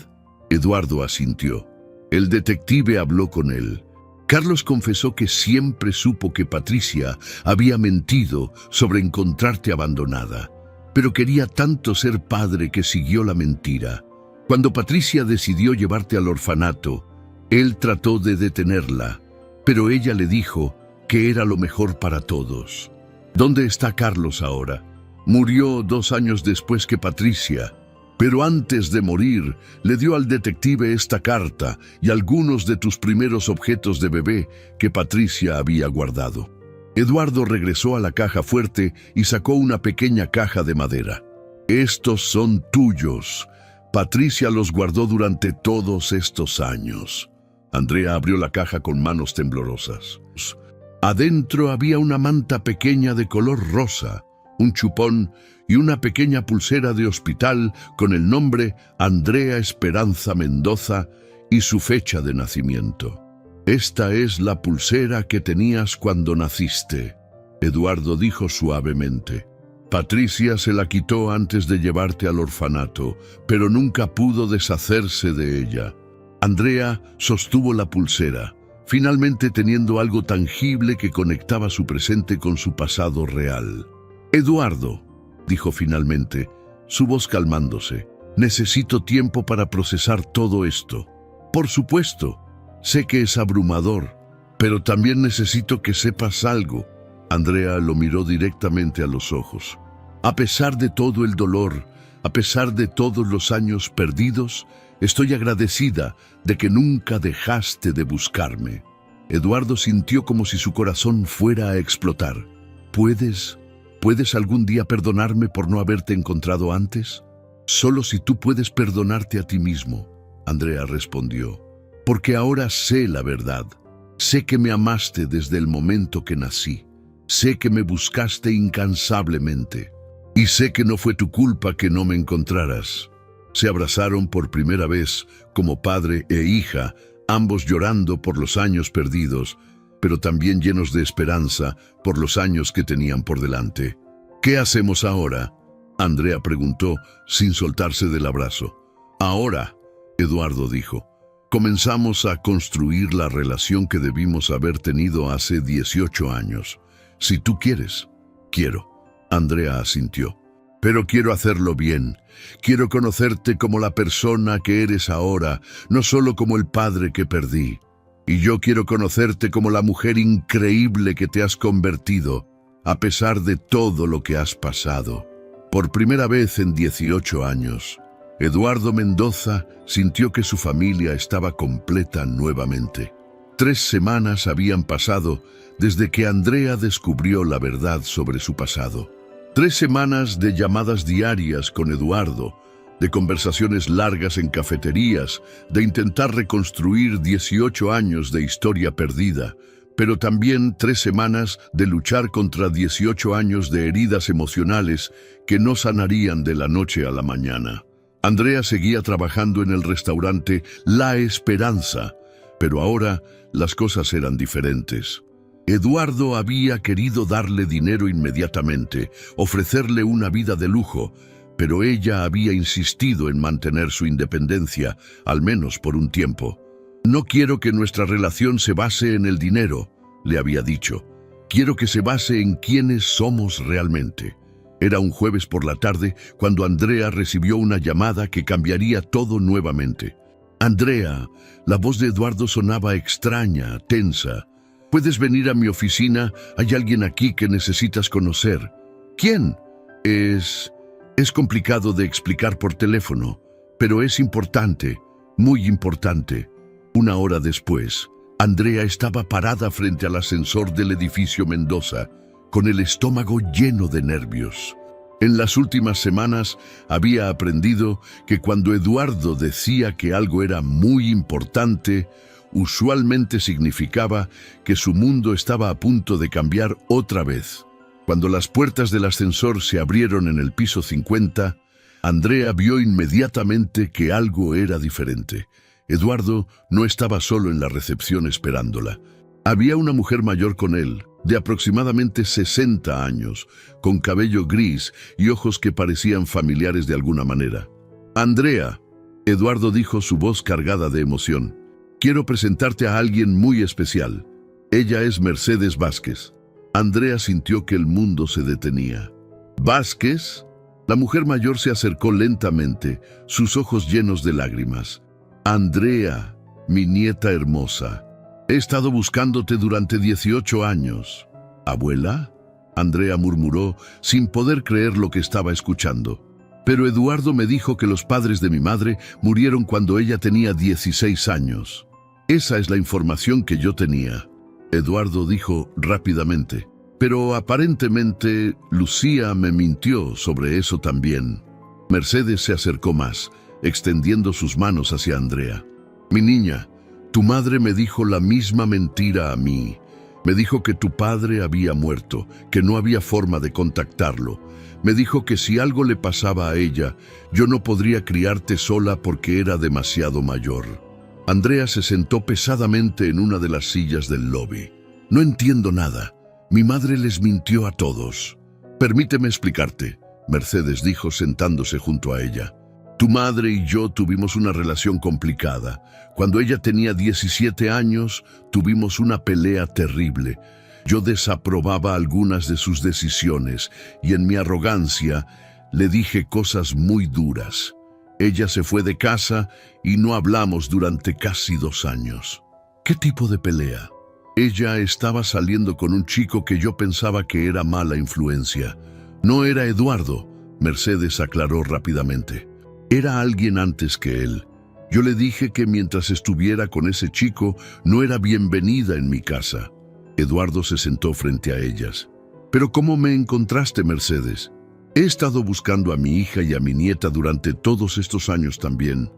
Eduardo asintió. El detective habló con él. Carlos confesó que siempre supo que Patricia había mentido sobre encontrarte abandonada, pero quería tanto ser padre que siguió la mentira. Cuando Patricia decidió llevarte al orfanato, él trató de detenerla, pero ella le dijo que era lo mejor para todos. ¿Dónde está Carlos ahora? Murió 2 años después que Patricia, pero antes de morir le dio al detective esta carta y algunos de tus primeros objetos de bebé que Patricia había guardado. Eduardo regresó a la caja fuerte y sacó una pequeña caja de madera. Estos son tuyos. Patricia los guardó durante todos estos años. Andrea abrió la caja con manos temblorosas. Adentro había una manta pequeña de color rosa, un chupón y una pequeña pulsera de hospital con el nombre Andrea Esperanza Mendoza y su fecha de nacimiento. Esta es la pulsera que tenías cuando naciste, Eduardo dijo suavemente. Patricia se la quitó antes de llevarte al orfanato, pero nunca pudo deshacerse de ella. Andrea sostuvo la pulsera, finalmente teniendo algo tangible que conectaba su presente con su pasado real. Eduardo, dijo finalmente, su voz calmándose, Necesito tiempo para procesar todo esto. Por supuesto, sé que es abrumador, pero también necesito que sepas algo. Andrea lo miró directamente a los ojos. A pesar de todo el dolor, a pesar de todos los años perdidos, estoy agradecida de que nunca dejaste de buscarme. Eduardo sintió como si su corazón fuera a explotar. ¿Puedes algún día perdonarme por no haberte encontrado antes? Solo si tú puedes perdonarte a ti mismo, Andrea respondió. Porque ahora sé la verdad. Sé que me amaste desde el momento que nací. Sé que me buscaste incansablemente. Y sé que no fue tu culpa que no me encontraras. Se abrazaron por primera vez, como padre e hija, ambos llorando por los años perdidos, pero también llenos de esperanza por los años que tenían por delante. ¿Qué hacemos ahora?, Andrea preguntó, sin soltarse del abrazo. Ahora, Eduardo dijo, comenzamos a construir la relación que debimos haber tenido hace 18 años. Si tú quieres. Quiero. Andrea asintió. Pero quiero hacerlo bien. Quiero conocerte como la persona que eres ahora, no solo como el padre que perdí. Y yo quiero conocerte como la mujer increíble que te has convertido, a pesar de todo lo que has pasado. Por primera vez en 18 años, Eduardo Mendoza sintió que su familia estaba completa nuevamente. 3 semanas habían pasado desde que Andrea descubrió la verdad sobre su pasado. 3 semanas de llamadas diarias con Eduardo, de conversaciones largas en cafeterías, de intentar reconstruir 18 años de historia perdida, pero también 3 semanas de luchar contra 18 años de heridas emocionales que no sanarían de la noche a la mañana. Andrea seguía trabajando en el restaurante La Esperanza, pero ahora las cosas eran diferentes. Eduardo había querido darle dinero inmediatamente, ofrecerle una vida de lujo, pero ella había insistido en mantener su independencia, al menos por un tiempo. No quiero que nuestra relación se base en el dinero, le había dicho. Quiero que se base en quiénes somos realmente. Era un jueves por la tarde cuando Andrea recibió una llamada que cambiaría todo nuevamente. Andrea, la voz de Eduardo sonaba extraña, tensa. ¿Puedes venir a mi oficina? Hay alguien aquí que necesitas conocer. ¿Quién? Es complicado de explicar por teléfono, pero es importante, muy importante. 1 hora después, Andrea estaba parada frente al ascensor del edificio Mendoza, con el estómago lleno de nervios. En las últimas semanas había aprendido que cuando Eduardo decía que algo era muy importante, usualmente significaba que su mundo estaba a punto de cambiar otra vez. Cuando las puertas del ascensor se abrieron en el piso 50, Andrea vio inmediatamente que algo era diferente. Eduardo no estaba solo en la recepción esperándola. Había una mujer mayor con él, de aproximadamente 60 años, con cabello gris y ojos que parecían familiares de alguna manera. «Andrea», Eduardo dijo, su voz cargada de emoción, «quiero presentarte a alguien muy especial. Ella es Mercedes Vázquez». Andrea sintió que el mundo se detenía. «¿Vázquez?». La mujer mayor se acercó lentamente, sus ojos llenos de lágrimas. «Andrea, mi nieta hermosa. He estado buscándote durante 18 años. ¿Abuela?», Andrea murmuró, sin poder creer lo que estaba escuchando. «Pero Eduardo me dijo que los padres de mi madre murieron cuando ella tenía 16 años. Esa es la información que yo tenía», Eduardo dijo rápidamente. «Pero aparentemente Lucía me mintió sobre eso también». Mercedes se acercó más, extendiendo sus manos hacia Andrea. «Mi niña, tu madre me dijo la misma mentira a mí. Me dijo que tu padre había muerto, que no había forma de contactarlo. Me dijo que si algo le pasaba a ella, yo no podría criarte sola porque era demasiado mayor». Andrea se sentó pesadamente en una de las sillas del lobby. «No entiendo nada. Mi madre les mintió a todos». «Permíteme explicarte», Mercedes dijo sentándose junto a ella. «Tu madre y yo tuvimos una relación complicada. Cuando ella tenía 17 años, tuvimos una pelea terrible. Yo desaprobaba algunas de sus decisiones y en mi arrogancia le dije cosas muy duras. Ella se fue de casa y no hablamos durante casi 2 años. ¿Qué tipo de pelea? Ella estaba saliendo con un chico que yo pensaba que era mala influencia. No era Eduardo, Mercedes aclaró rápidamente. Era alguien antes que él. Yo le dije que mientras estuviera con ese chico no era bienvenida en mi casa. Eduardo se sentó frente a ellas. ¿Pero cómo me encontraste, Mercedes? He estado buscando a mi hija y a mi nieta durante todos estos años también.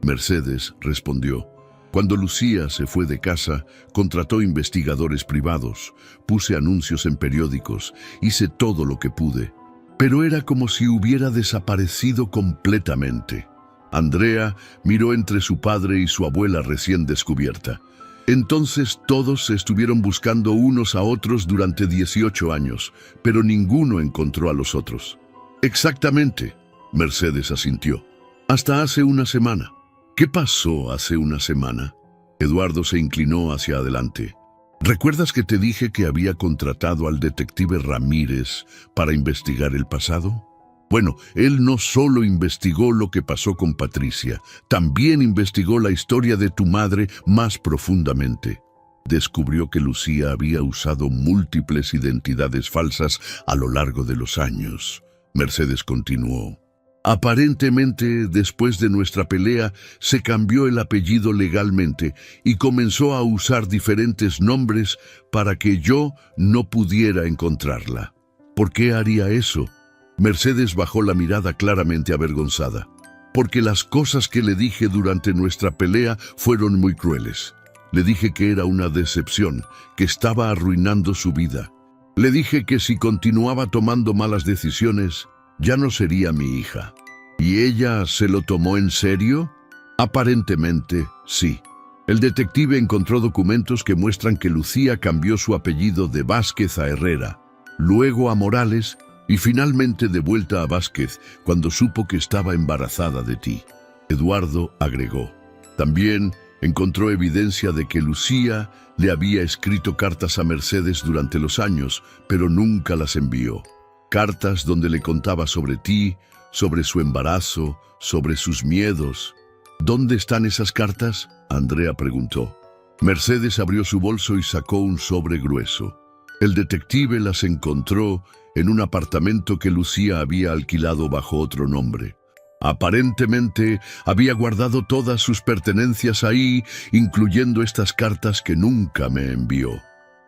Mercedes respondió. Cuando Lucía se fue de casa, contrató investigadores privados, puse anuncios en periódicos, hice todo lo que pude. Pero era como si hubiera desaparecido completamente. Andrea miró entre su padre y su abuela recién descubierta. Entonces todos se estuvieron buscando unos a otros durante 18 años, pero ninguno encontró a los otros. Exactamente, Mercedes asintió. Hasta hace una semana. ¿Qué pasó hace una semana? Eduardo se inclinó hacia adelante. ¿Recuerdas que te dije que había contratado al detective Ramírez para investigar el pasado? Bueno, él no solo investigó lo que pasó con Patricia, también investigó la historia de tu madre más profundamente. Descubrió que Lucía había usado múltiples identidades falsas a lo largo de los años. Mercedes continuó. Aparentemente, después de nuestra pelea, se cambió el apellido legalmente y comenzó a usar diferentes nombres para que yo no pudiera encontrarla. ¿Por qué haría eso? Mercedes bajó la mirada claramente avergonzada. Porque las cosas que le dije durante nuestra pelea fueron muy crueles. Le dije que era una decepción, que estaba arruinando su vida. Le dije que si continuaba tomando malas decisiones, ya no sería mi hija. ¿Y ella se lo tomó en serio? Aparentemente, sí. El detective encontró documentos que muestran que Lucía cambió su apellido de Vázquez a Herrera, luego a Morales y finalmente de vuelta a Vázquez cuando supo que estaba embarazada de ti. Eduardo agregó. También encontró evidencia de que Lucía le había escrito cartas a Mercedes durante los años, pero nunca las envió. Cartas donde le contaba sobre ti, sobre su embarazo, sobre sus miedos. ¿Dónde están esas cartas? Andrea preguntó. Mercedes abrió su bolso y sacó un sobre grueso. El detective las encontró en un apartamento que Lucía había alquilado bajo otro nombre. Aparentemente, había guardado todas sus pertenencias ahí, incluyendo estas cartas que nunca me envió.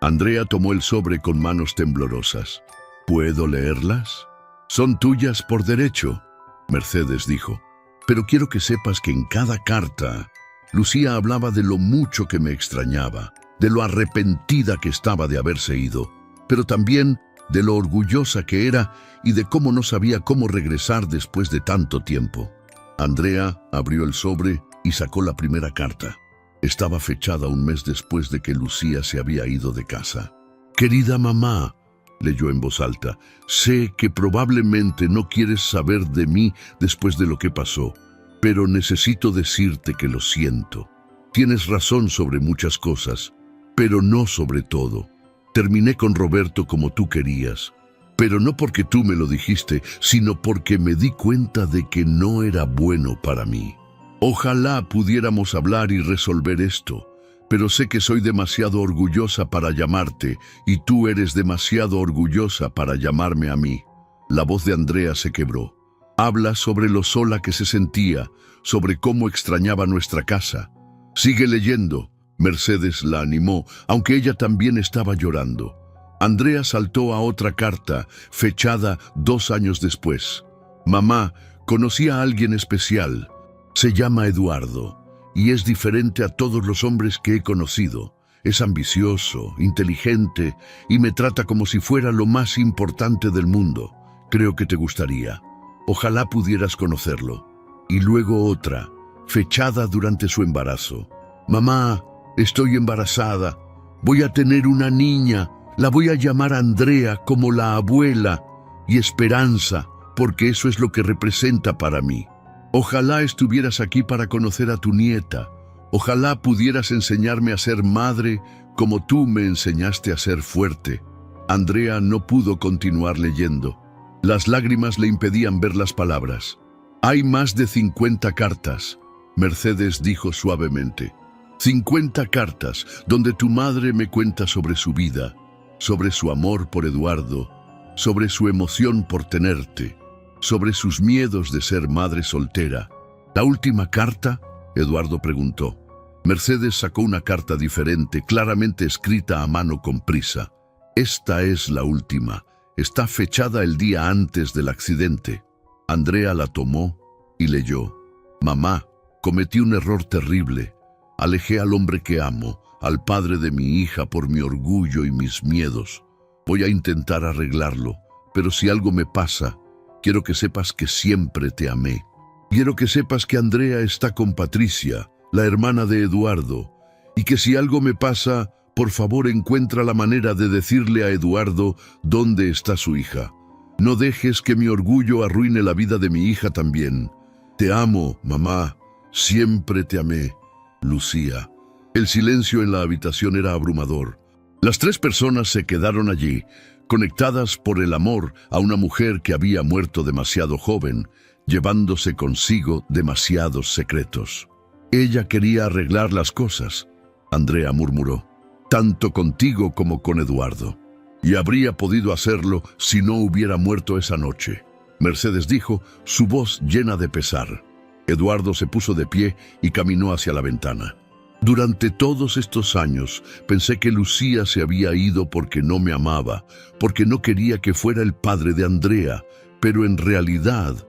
Andrea tomó el sobre con manos temblorosas. ¿Puedo leerlas? Son tuyas por derecho, Mercedes dijo. Pero quiero que sepas que en cada carta, Lucía hablaba de lo mucho que me extrañaba, de lo arrepentida que estaba de haberse ido, pero también de lo orgullosa que era y de cómo no sabía cómo regresar después de tanto tiempo. Andrea abrió el sobre y sacó la primera carta. Estaba fechada un mes después de que Lucía se había ido de casa. Querida mamá, leyó en voz alta, sé que probablemente no quieres saber de mí después de lo que pasó, pero necesito decirte que lo siento. Tienes razón sobre muchas cosas, pero no sobre todo. Terminé con Roberto como tú querías, pero no porque tú me lo dijiste, sino porque me di cuenta de que no era bueno para mí. Ojalá pudiéramos hablar y resolver esto, pero sé que soy demasiado orgullosa para llamarte y tú eres demasiado orgullosa para llamarme a mí. La voz de Andrea se quebró. Habla sobre lo sola que se sentía, sobre cómo extrañaba nuestra casa. Sigue leyendo. Mercedes la animó, aunque ella también estaba llorando. Andrea saltó a otra carta, fechada 2 años después. Mamá, conocí a alguien especial. Se llama Eduardo, y es diferente a todos los hombres que he conocido. Es ambicioso, inteligente, y me trata como si fuera lo más importante del mundo. Creo que te gustaría. Ojalá pudieras conocerlo. Y luego otra, fechada durante su embarazo. Mamá, estoy embarazada. Voy a tener una niña. La voy a llamar Andrea como la abuela y Esperanza, porque eso es lo que representa para mí. Ojalá estuvieras aquí para conocer a tu nieta. Ojalá pudieras enseñarme a ser madre como tú me enseñaste a ser fuerte. Andrea no pudo continuar leyendo. Las lágrimas le impedían ver las palabras. Hay más de 50 cartas, Mercedes dijo suavemente. 50 cartas donde tu madre me cuenta sobre su vida, sobre su amor por Eduardo, sobre su emoción por tenerte, sobre sus miedos de ser madre soltera. ¿La última carta?, Eduardo preguntó. Mercedes sacó una carta diferente, claramente escrita a mano con prisa. Esta es la última. Está fechada el día antes del accidente. Andrea la tomó y leyó. Mamá, cometí un error terrible. Alejé al hombre que amo, al padre de mi hija por mi orgullo y mis miedos. Voy a intentar arreglarlo, pero si algo me pasa, quiero que sepas que siempre te amé. Quiero que sepas que Andrea está con Patricia, la hermana de Eduardo, y que si algo me pasa, por favor encuentra la manera de decirle a Eduardo dónde está su hija. No dejes que mi orgullo arruine la vida de mi hija también. Te amo, mamá, siempre te amé. Lucía. El silencio en la habitación era abrumador. Las tres personas se quedaron allí, conectadas por el amor a una mujer que había muerto demasiado joven, llevándose consigo demasiados secretos. Ella quería arreglar las cosas, Andrea murmuró, tanto contigo como con Eduardo. Y habría podido hacerlo si no hubiera muerto esa noche, Mercedes dijo, su voz llena de pesar. Eduardo se puso de pie y caminó hacia la ventana. Durante todos estos años pensé que Lucía se había ido porque no me amaba, porque no quería que fuera el padre de Andrea, pero en realidad,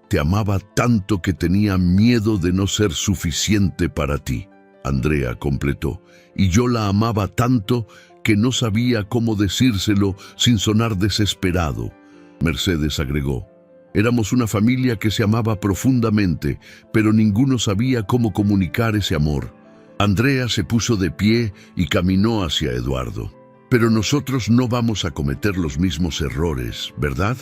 te amaba tanto que tenía miedo de no ser suficiente para ti. Andrea completó, y yo la amaba tanto que no sabía cómo decírselo sin sonar desesperado. Mercedes agregó. Éramos una familia que se amaba profundamente, pero ninguno sabía cómo comunicar ese amor. Andrea se puso de pie y caminó hacia Eduardo. Pero nosotros no vamos a cometer los mismos errores, ¿verdad?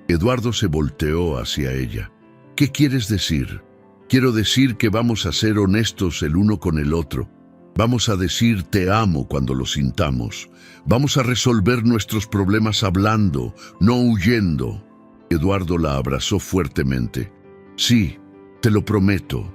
Eduardo se volteó hacia ella. ¿Qué quieres decir? Quiero decir que vamos a ser honestos el uno con el otro. Vamos a decir te amo cuando lo sintamos. Vamos a resolver nuestros problemas hablando, no huyendo. Eduardo la abrazó fuertemente. Sí, te lo prometo.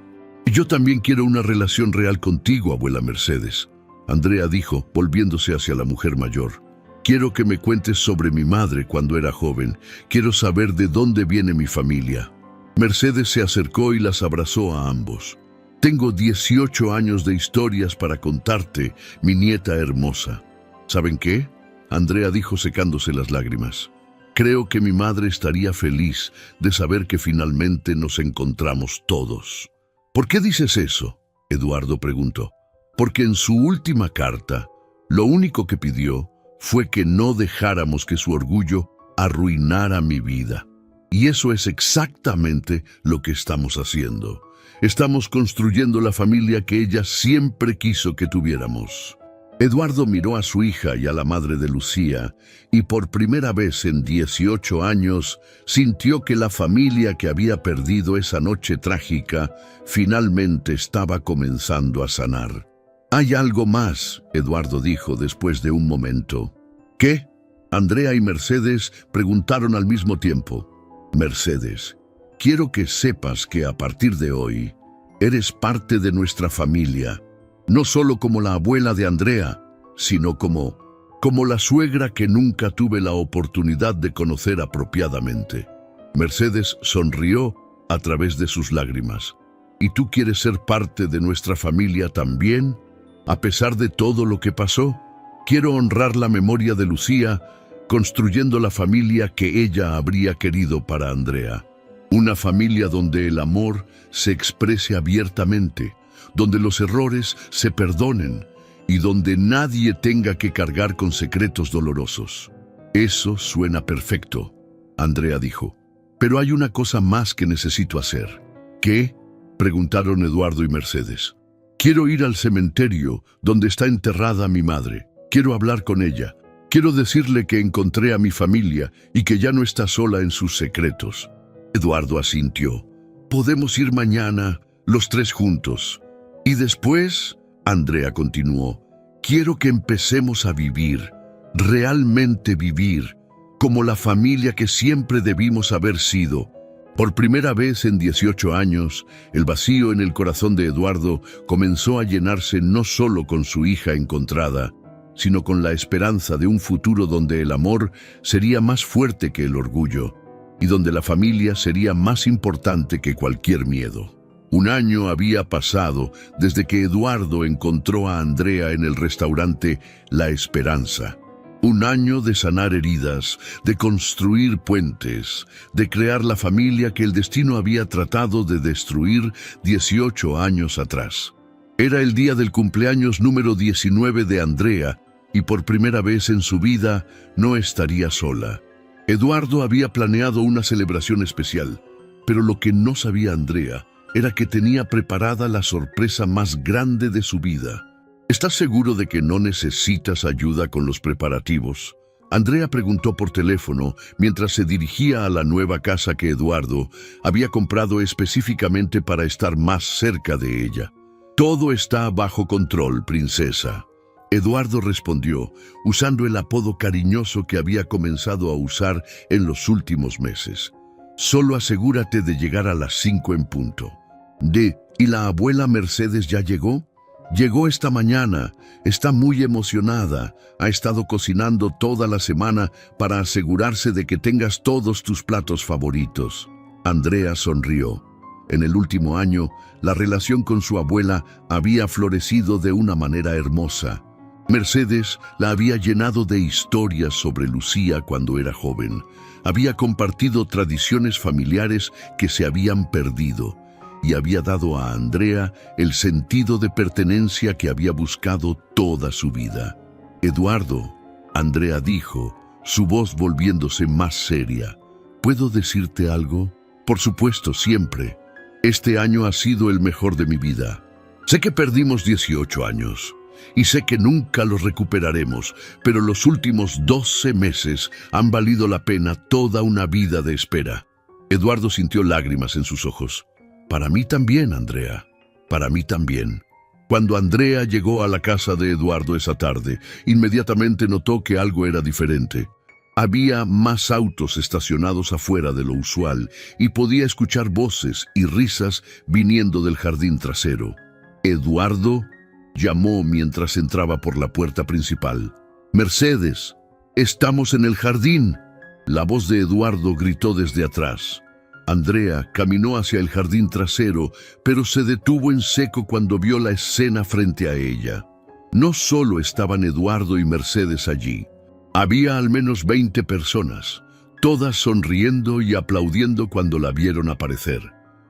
Yo también quiero una relación real contigo, abuela Mercedes. Andrea dijo, volviéndose hacia la mujer mayor. Quiero que me cuentes sobre mi madre cuando era joven. Quiero saber de dónde viene mi familia. Mercedes se acercó y las abrazó a ambos. Tengo 18 años de historias para contarte, mi nieta hermosa. ¿Saben qué? Andrea dijo secándose las lágrimas. Creo que mi madre estaría feliz de saber que finalmente nos encontramos todos. ¿Por qué dices eso?, Eduardo preguntó. Porque en su última carta, lo único que pidió fue que no dejáramos que su orgullo arruinara mi vida. Y eso es exactamente lo que estamos haciendo. Estamos construyendo la familia que ella siempre quiso que tuviéramos. Eduardo miró a su hija y a la madre de Lucía, y por primera vez en 18 años sintió que la familia que había perdido esa noche trágica finalmente estaba comenzando a sanar. Hay algo más, Eduardo dijo después de un momento. ¿Qué? Andrea y Mercedes preguntaron al mismo tiempo. Mercedes, quiero que sepas que a partir de hoy eres parte de nuestra familia. No solo como la abuela de Andrea, sino como la suegra que nunca tuve la oportunidad de conocer apropiadamente. Mercedes sonrió a través de sus lágrimas. ¿Y tú quieres ser parte de nuestra familia también, a pesar de todo lo que pasó? Quiero honrar la memoria de Lucía, construyendo la familia que ella habría querido para Andrea. Una familia donde el amor se exprese abiertamente, donde los errores se perdonen y donde nadie tenga que cargar con secretos dolorosos. Eso suena perfecto, Andrea dijo. Pero hay una cosa más que necesito hacer. ¿Qué?, preguntaron Eduardo y Mercedes. Quiero ir al cementerio donde está enterrada mi madre. Quiero hablar con ella. Quiero decirle que encontré a mi familia y que ya no está sola en sus secretos. Eduardo asintió. Podemos ir mañana, los tres juntos. Y después, Andrea continuó, quiero que empecemos a vivir, realmente vivir, como la familia que siempre debimos haber sido. Por primera vez en 18 años, el vacío en el corazón de Eduardo comenzó a llenarse no solo con su hija encontrada, sino con la esperanza de un futuro donde el amor sería más fuerte que el orgullo y donde la familia sería más importante que cualquier miedo. Un año había pasado desde que Eduardo encontró a Andrea en el restaurante La Esperanza. Un año de sanar heridas, de construir puentes, de crear la familia que el destino había tratado de destruir 18 años atrás. Era el día del cumpleaños número 19 de Andrea y por primera vez en su vida no estaría sola. Eduardo había planeado una celebración especial, pero lo que no sabía Andrea era que tenía preparada la sorpresa más grande de su vida. ¿Estás seguro de que no necesitas ayuda con los preparativos? Andrea preguntó por teléfono mientras se dirigía a la nueva casa que Eduardo había comprado específicamente para estar más cerca de ella. Todo está bajo control, princesa. Eduardo respondió, usando el apodo cariñoso que había comenzado a usar en los últimos meses. Solo asegúrate de llegar a las 5 en punto. ¿Y la abuela Mercedes ya llegó? Llegó esta mañana, está muy emocionada, ha estado cocinando toda la semana para asegurarse de que tengas todos tus platos favoritos. Andrea sonrió. En el último año, la relación con su abuela había florecido de una manera hermosa. Mercedes la había llenado de historias sobre Lucía cuando era joven. Había compartido tradiciones familiares que se habían perdido y había dado a Andrea el sentido de pertenencia que había buscado toda su vida. Eduardo, Andrea dijo, su voz volviéndose más seria. ¿Puedo decirte algo? Por supuesto, siempre. Este año ha sido el mejor de mi vida. Sé que perdimos 18 años y sé que nunca los recuperaremos, pero los últimos 12 meses han valido la pena toda una vida de espera. Eduardo sintió lágrimas en sus ojos. Para mí también, Andrea. Para mí también. Cuando Andrea llegó a la casa de Eduardo esa tarde, inmediatamente notó que algo era diferente. Había más autos estacionados afuera de lo usual y podía escuchar voces y risas viniendo del jardín trasero. Eduardo llamó mientras entraba por la puerta principal. «Mercedes, estamos en el jardín». La voz de Eduardo gritó desde atrás. Andrea caminó hacia el jardín trasero, pero se detuvo en seco cuando vio la escena frente a ella. No solo estaban Eduardo y Mercedes allí. Había al menos 20 personas, todas sonriendo y aplaudiendo cuando la vieron aparecer.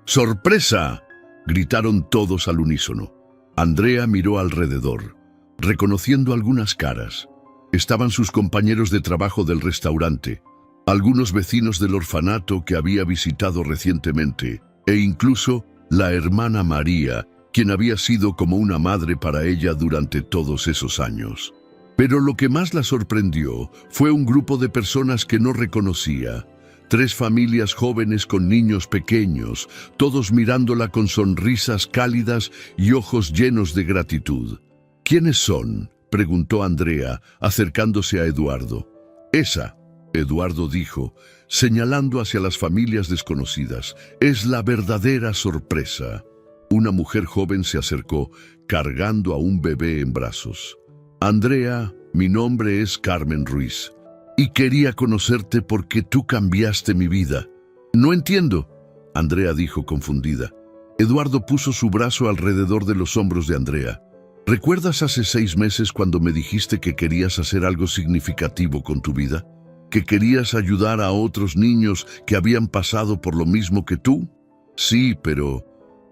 ¡Sorpresa!, gritaron todos al unísono. Andrea miró alrededor, reconociendo algunas caras. Estaban sus compañeros de trabajo del restaurante, algunos vecinos del orfanato que había visitado recientemente, e incluso la hermana María, quien había sido como una madre para ella durante todos esos años. Pero lo que más la sorprendió fue un grupo de personas que no reconocía. 3 familias jóvenes con niños pequeños, todos mirándola con sonrisas cálidas y ojos llenos de gratitud. ¿Quiénes son?, preguntó Andrea, acercándose a Eduardo. «Esa», Eduardo dijo, señalando hacia las familias desconocidas, «es la verdadera sorpresa». Una mujer joven se acercó, cargando a un bebé en brazos. «Andrea, mi nombre es Carmen Ruiz, y quería conocerte porque tú cambiaste mi vida». «No entiendo», Andrea dijo confundida. Eduardo puso su brazo alrededor de los hombros de Andrea. «¿Recuerdas hace 6 meses cuando me dijiste que querías hacer algo significativo con tu vida? ¿Que querías ayudar a otros niños que habían pasado por lo mismo que tú?» «Sí, pero...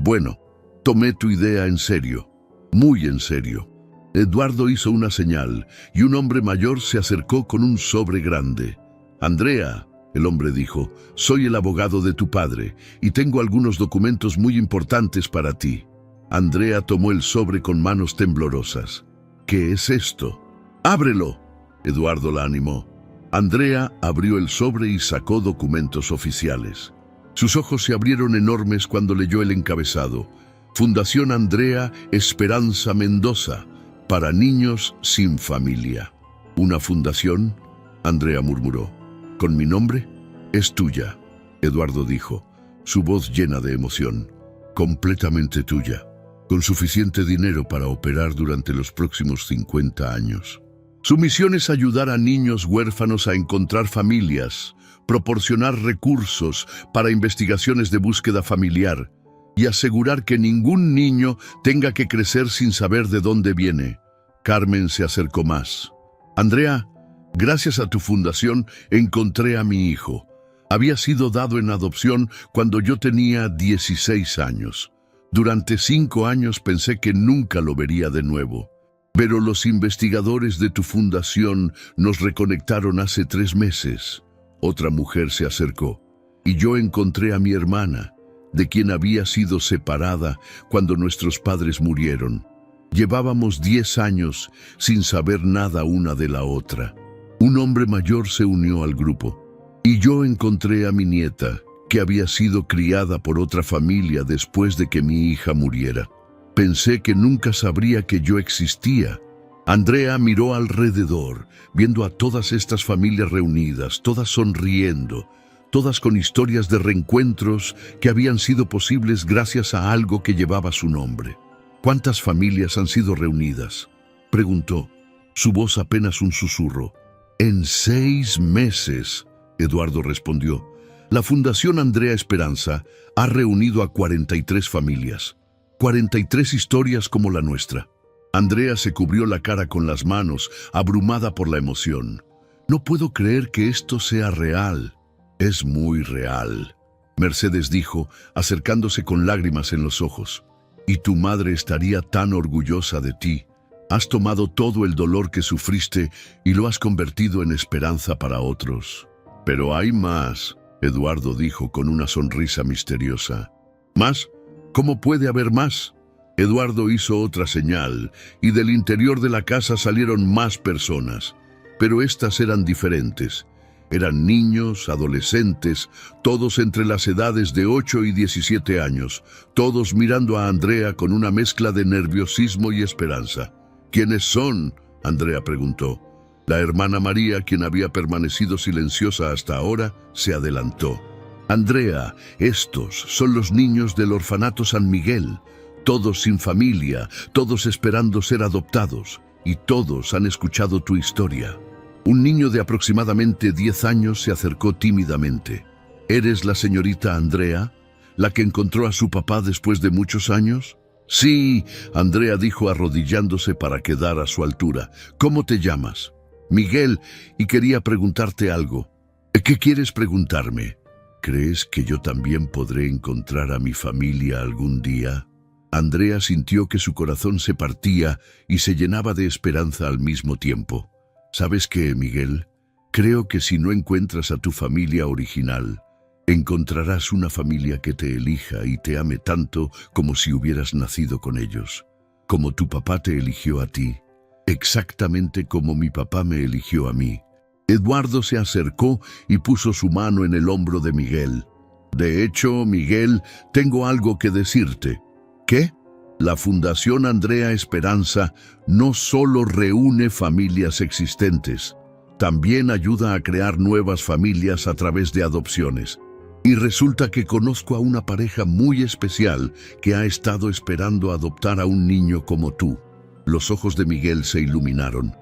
bueno, tomé tu idea en serio, muy en serio». Eduardo hizo una señal y un hombre mayor se acercó con un sobre grande. «Andrea», el hombre dijo, «soy el abogado de tu padre y tengo algunos documentos muy importantes para ti». Andrea tomó el sobre con manos temblorosas. «¿Qué es esto?» «Ábrelo», Eduardo la animó. Andrea abrió el sobre y sacó documentos oficiales. Sus ojos se abrieron enormes cuando leyó el encabezado. Fundación Andrea Esperanza Mendoza, para niños sin familia. ¿Una fundación?, Andrea murmuró. «¿Con mi nombre?» «Es tuya», Eduardo dijo. su voz llena de emoción. Completamente tuya, con suficiente dinero para operar durante los próximos 50 años. Su misión es ayudar a niños huérfanos a encontrar familias, proporcionar recursos para investigaciones de búsqueda familiar y asegurar que ningún niño tenga que crecer sin saber de dónde viene. Carmen se acercó más. Andrea, gracias a tu fundación encontré a mi hijo. Había sido dado en adopción cuando yo tenía 16 años. Durante 5 años pensé que nunca lo vería de nuevo. Pero los investigadores de tu fundación nos reconectaron hace 3 meses. Otra mujer se acercó y yo encontré a mi hermana, de quien había sido separada cuando nuestros padres murieron. Llevábamos 10 años sin saber nada una de la otra. Un hombre mayor se unió al grupo y yo encontré a mi nieta, que había sido criada por otra familia después de que mi hija muriera. Pensé que nunca sabría que yo existía. Andrea miró alrededor, viendo a todas estas familias reunidas, todas sonriendo, todas con historias de reencuentros que habían sido posibles gracias a algo que llevaba su nombre. ¿Cuántas familias han sido reunidas?, preguntó, su voz apenas un susurro. En 6 meses, Eduardo respondió. La Fundación Andrea Esperanza ha reunido a 43 familias, 43 historias como la nuestra. Andrea se cubrió la cara con las manos, abrumada por la emoción. No puedo creer que esto sea real. Es muy real, Mercedes dijo, acercándose con lágrimas en los ojos. Y tu madre estaría tan orgullosa de ti. Has tomado todo el dolor que sufriste y lo has convertido en esperanza para otros. Pero hay más, Eduardo dijo con una sonrisa misteriosa. ¿Más? ¿Cómo puede haber más? Eduardo hizo otra señal y del interior de la casa salieron más personas. Pero estas eran diferentes. Eran niños, adolescentes, todos entre las edades de 8 y 17 años, todos mirando a Andrea con una mezcla de nerviosismo y esperanza. ¿Quiénes son?, Andrea preguntó. La hermana María, quien había permanecido silenciosa hasta ahora, se adelantó. Andrea, estos son los niños del orfanato San Miguel, todos sin familia, todos esperando ser adoptados, y todos han escuchado tu historia. Un niño de aproximadamente 10 años se acercó tímidamente. ¿Eres la señorita Andrea, la que encontró a su papá después de muchos años? Sí, Andrea dijo arrodillándose para quedar a su altura. ¿Cómo te llamas? Miguel, y quería preguntarte algo. ¿Qué quieres preguntarme? ¿Crees que yo también podré encontrar a mi familia algún día? Andrea sintió que su corazón se partía y se llenaba de esperanza al mismo tiempo. ¿Sabes qué, Miguel? Creo que si no encuentras a tu familia original, encontrarás una familia que te elija y te ame tanto como si hubieras nacido con ellos. Como tu papá te eligió a ti, exactamente como mi papá me eligió a mí. Eduardo se acercó y puso su mano en el hombro de Miguel. De hecho, Miguel, tengo algo que decirte. ¿Qué? La Fundación Andrea Esperanza no solo reúne familias existentes, también ayuda a crear nuevas familias a través de adopciones. Y resulta que conozco a una pareja muy especial que ha estado esperando adoptar a un niño como tú. Los ojos de Miguel se iluminaron.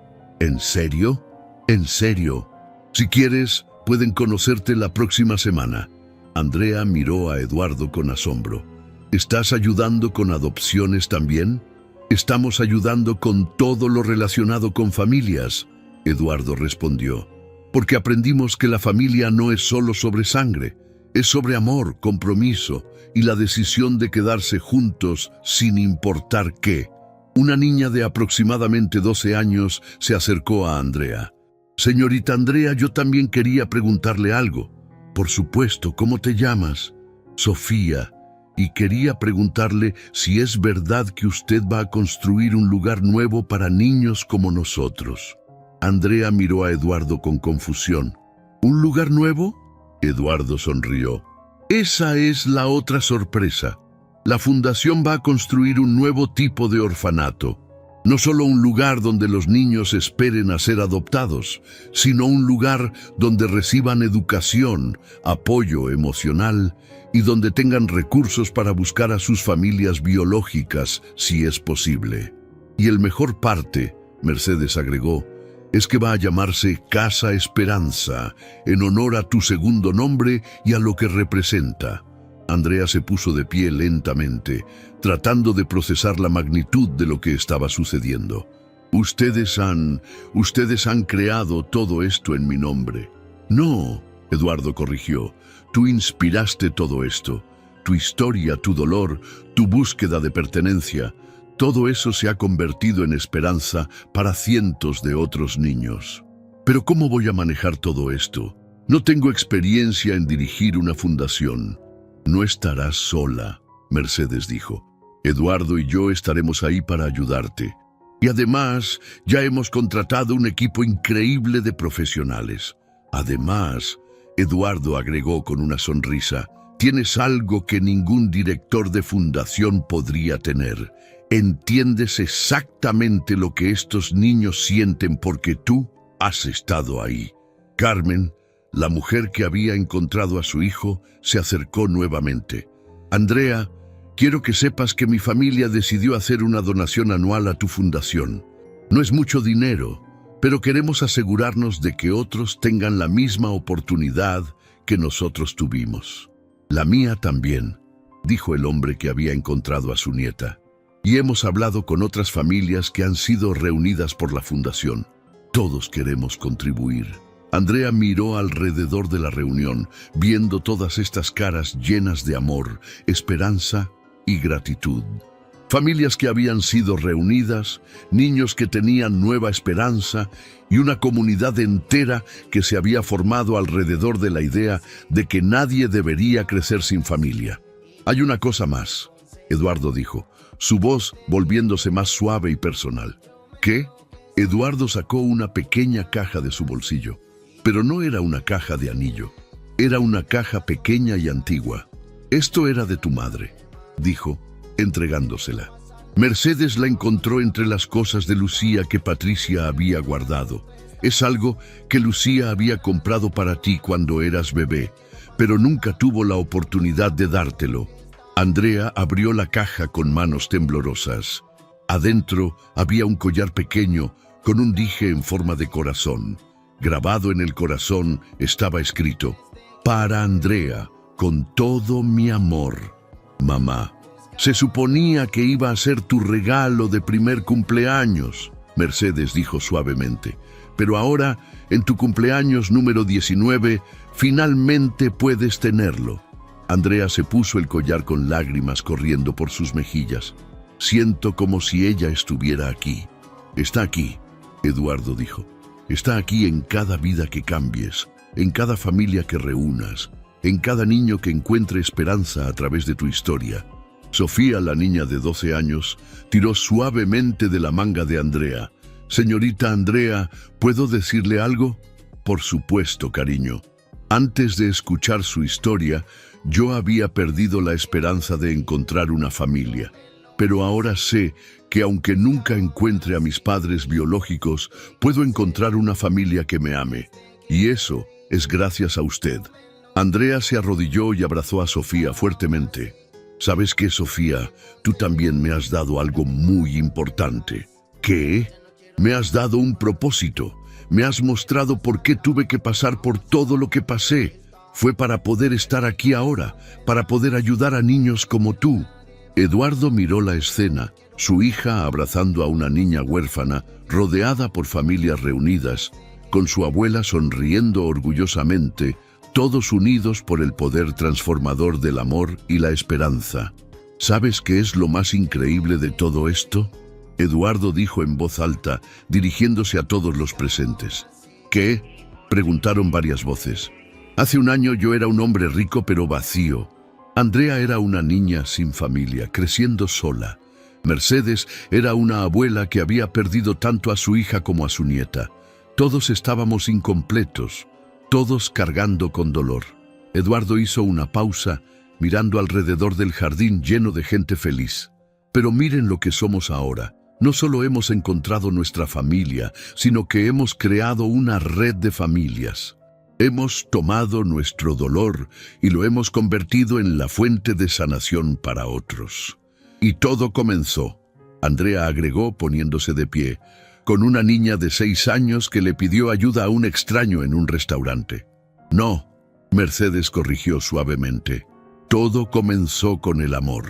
¿En serio? ¿En serio? Si quieres, pueden conocerte la próxima semana. Andrea miró a Eduardo con asombro. ¿Estás ayudando con adopciones también? Estamos ayudando con todo lo relacionado con familias, Eduardo respondió. Porque aprendimos que la familia no es solo sobre sangre, es sobre amor, compromiso y la decisión de quedarse juntos sin importar qué. Una niña de aproximadamente 12 años se acercó a Andrea. Señorita Andrea, yo también quería preguntarle algo. Por supuesto, ¿cómo te llamas? Sofía. Y quería preguntarle si es verdad que usted va a construir un lugar nuevo para niños como nosotros. Andrea miró a Eduardo con confusión. ¿Un lugar nuevo? Eduardo sonrió. Esa es la otra sorpresa. La fundación va a construir un nuevo tipo de orfanato. No solo un lugar donde los niños esperen a ser adoptados, sino un lugar donde reciban educación, apoyo emocional y donde tengan recursos para buscar a sus familias biológicas, si es posible. Y el mejor parte, Mercedes agregó, es que va a llamarse Casa Esperanza, en honor a tu segundo nombre y a lo que representa. Andrea se puso de pie lentamente, tratando de procesar la magnitud de lo que estaba sucediendo. Ustedes han creado todo esto en mi nombre. No, Eduardo corrigió, tú inspiraste todo esto. Tu historia, tu dolor, tu búsqueda de pertenencia, todo eso se ha convertido en esperanza para cientos de otros niños. Pero ¿cómo voy a manejar todo esto? No tengo experiencia en dirigir una fundación. No estarás sola, Mercedes dijo. Eduardo y yo estaremos ahí para ayudarte. Y además, ya hemos contratado un equipo increíble de profesionales. Además, Eduardo agregó con una sonrisa, tienes algo que ningún director de fundación podría tener. Entiendes exactamente lo que estos niños sienten porque tú has estado ahí. Carmen, la mujer que había encontrado a su hijo, se acercó nuevamente. Andrea, quiero que sepas que mi familia decidió hacer una donación anual a tu fundación. No es mucho dinero, pero queremos asegurarnos de que otros tengan la misma oportunidad que nosotros tuvimos. La mía también, dijo el hombre que había encontrado a su nieta. Y hemos hablado con otras familias que han sido reunidas por la fundación. Todos queremos contribuir. Andrea miró alrededor de la reunión, viendo todas estas caras llenas de amor, esperanza y gratitud. Familias que habían sido reunidas, niños que tenían nueva esperanza y una comunidad entera que se había formado alrededor de la idea de que nadie debería crecer sin familia. Hay una cosa más, Eduardo dijo, su voz volviéndose más suave y personal. ¿Qué? Eduardo sacó una pequeña caja de su bolsillo, pero no era una caja de anillo, era una caja pequeña y antigua. Esto era de tu madre, dijo, entregándosela. Mercedes la encontró entre las cosas de Lucía que Patricia había guardado. Es algo que Lucía había comprado para ti cuando eras bebé, pero nunca tuvo la oportunidad de dártelo. Andrea abrió la caja con manos temblorosas. Adentro había un collar pequeño con un dije en forma de corazón. Grabado en el corazón estaba escrito, para Andrea, con todo mi amor, mamá. Se suponía que iba a ser tu regalo de primer cumpleaños, Mercedes dijo suavemente. Pero ahora, en tu cumpleaños número 19, finalmente puedes tenerlo. Andrea se puso el collar con lágrimas corriendo por sus mejillas. Siento como si ella estuviera aquí. Está aquí, Eduardo dijo. Está aquí en cada vida que cambies, en cada familia que reúnas, en cada niño que encuentre esperanza a través de tu historia. Sofía, la niña de 12 años, tiró suavemente de la manga de Andrea. Señorita Andrea, ¿puedo decirle algo? Por supuesto, cariño. Antes de escuchar su historia, yo había perdido la esperanza de encontrar una familia. Pero ahora sé que aunque nunca encuentre a mis padres biológicos, puedo encontrar una familia que me ame. Y eso es gracias a usted. Andrea se arrodilló y abrazó a Sofía fuertemente. ¿Sabes qué, Sofía? Tú también me has dado algo muy importante. ¿Qué? Me has dado un propósito. Me has mostrado por qué tuve que pasar por todo lo que pasé. Fue para poder estar aquí ahora, para poder ayudar a niños como tú. Eduardo miró la escena, su hija abrazando a una niña huérfana, rodeada por familias reunidas, con su abuela sonriendo orgullosamente, todos unidos por el poder transformador del amor y la esperanza. ¿Sabes qué es lo más increíble de todo esto? Eduardo dijo en voz alta, dirigiéndose a todos los presentes. ¿Qué? Preguntaron varias voces. Hace un año yo era un hombre rico pero vacío. Andrea era una niña sin familia, creciendo sola. Mercedes era una abuela que había perdido tanto a su hija como a su nieta. Todos estábamos incompletos, todos cargando con dolor. Eduardo hizo una pausa, mirando alrededor del jardín lleno de gente feliz. Pero miren lo que somos ahora. No solo hemos encontrado nuestra familia, sino que hemos creado una red de familias. Hemos tomado nuestro dolor y lo hemos convertido en la fuente de sanación para otros. Y todo comenzó, Andrea agregó poniéndose de pie, con una niña de 6 años que le pidió ayuda a un extraño en un restaurante. No, Mercedes corrigió suavemente. Todo comenzó con el amor.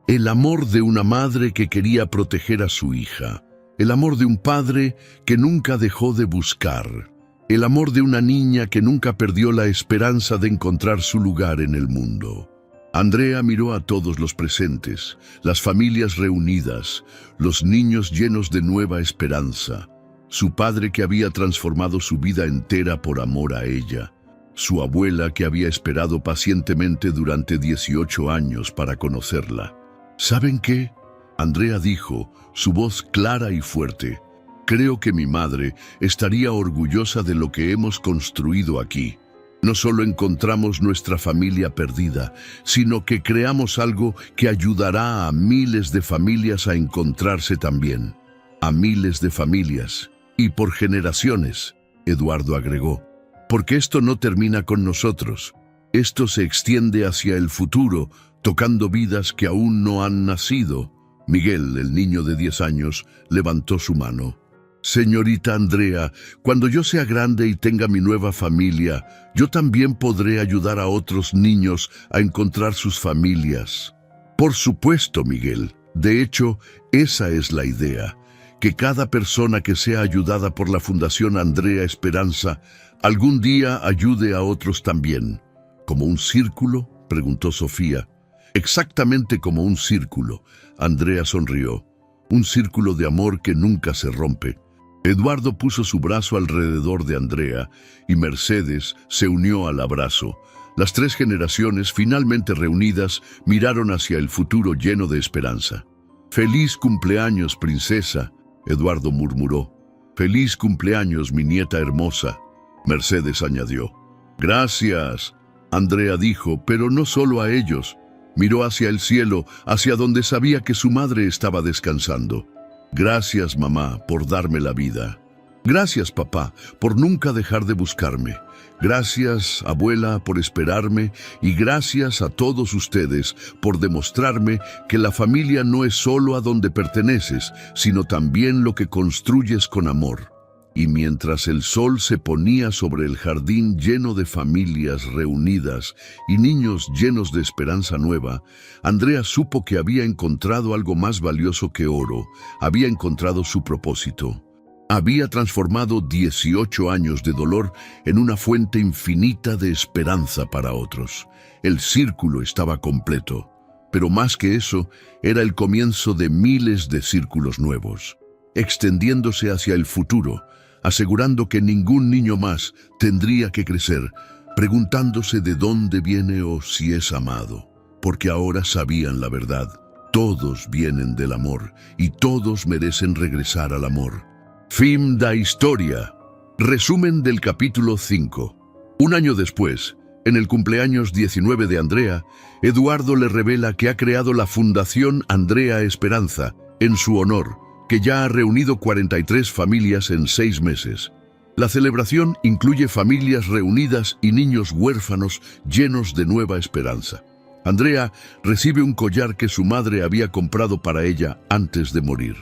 El amor de una madre que quería proteger a su hija. El amor de un padre que nunca dejó de buscar. El amor de una niña que nunca perdió la esperanza de encontrar su lugar en el mundo. Andrea miró a todos los presentes, las familias reunidas, los niños llenos de nueva esperanza, su padre que había transformado su vida entera por amor a ella, su abuela que había esperado pacientemente durante 18 años para conocerla. ¿Saben qué? Andrea dijo, su voz clara y fuerte. Creo que mi madre estaría orgullosa de lo que hemos construido aquí. No solo encontramos nuestra familia perdida, sino que creamos algo que ayudará a miles de familias a encontrarse también. A miles de familias. Y por generaciones, Eduardo agregó. Porque esto no termina con nosotros. Esto se extiende hacia el futuro, tocando vidas que aún no han nacido. Miguel, el niño de 10 años, levantó su mano. Señorita Andrea, cuando yo sea grande y tenga mi nueva familia, yo también podré ayudar a otros niños a encontrar sus familias. Por supuesto, Miguel. De hecho, esa es la idea. Que cada persona que sea ayudada por la Fundación Andrea Esperanza, algún día ayude a otros también. ¿Como un círculo?, preguntó Sofía. Exactamente como un círculo. Andrea sonrió. Un círculo de amor que nunca se rompe. Eduardo puso su brazo alrededor de Andrea y Mercedes se unió al abrazo. Las 3 generaciones, finalmente reunidas, miraron hacia el futuro lleno de esperanza. «Feliz cumpleaños, princesa», Eduardo murmuró. «Feliz cumpleaños, mi nieta hermosa», Mercedes añadió. «Gracias», Andrea dijo, pero no solo a ellos. Miró hacia el cielo, hacia donde sabía que su madre estaba descansando. «Gracias, mamá, por darme la vida. Gracias, papá, por nunca dejar de buscarme. Gracias, abuela, por esperarme. Y gracias a todos ustedes por demostrarme que la familia no es solo a donde perteneces, sino también lo que construyes con amor». Y mientras el sol se ponía sobre el jardín lleno de familias reunidas y niños llenos de esperanza nueva, Andrea supo que había encontrado algo más valioso que oro. Había encontrado su propósito. Había transformado 18 años de dolor en una fuente infinita de esperanza para otros. El círculo estaba completo, pero más que eso, era el comienzo de miles de círculos nuevos, extendiéndose hacia el futuro, asegurando que ningún niño más tendría que crecer preguntándose de dónde viene o si es amado, porque ahora sabían la verdad. Todos vienen del amor y todos merecen regresar al amor. Fin da historia. Resumen del capítulo 5. Un año después, en el cumpleaños 19 de Andrea, Eduardo le revela que ha creado la Fundación Andrea Esperanza en su honor, que ya ha reunido 43 familias en 6 meses. La celebración incluye familias reunidas y niños huérfanos llenos de nueva esperanza. Andrea recibe un collar que su madre había comprado para ella antes de morir.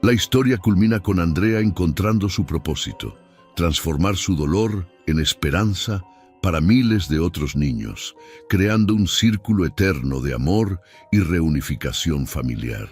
La historia culmina con Andrea encontrando su propósito, transformar su dolor en esperanza para miles de otros niños, creando un círculo eterno de amor y reunificación familiar.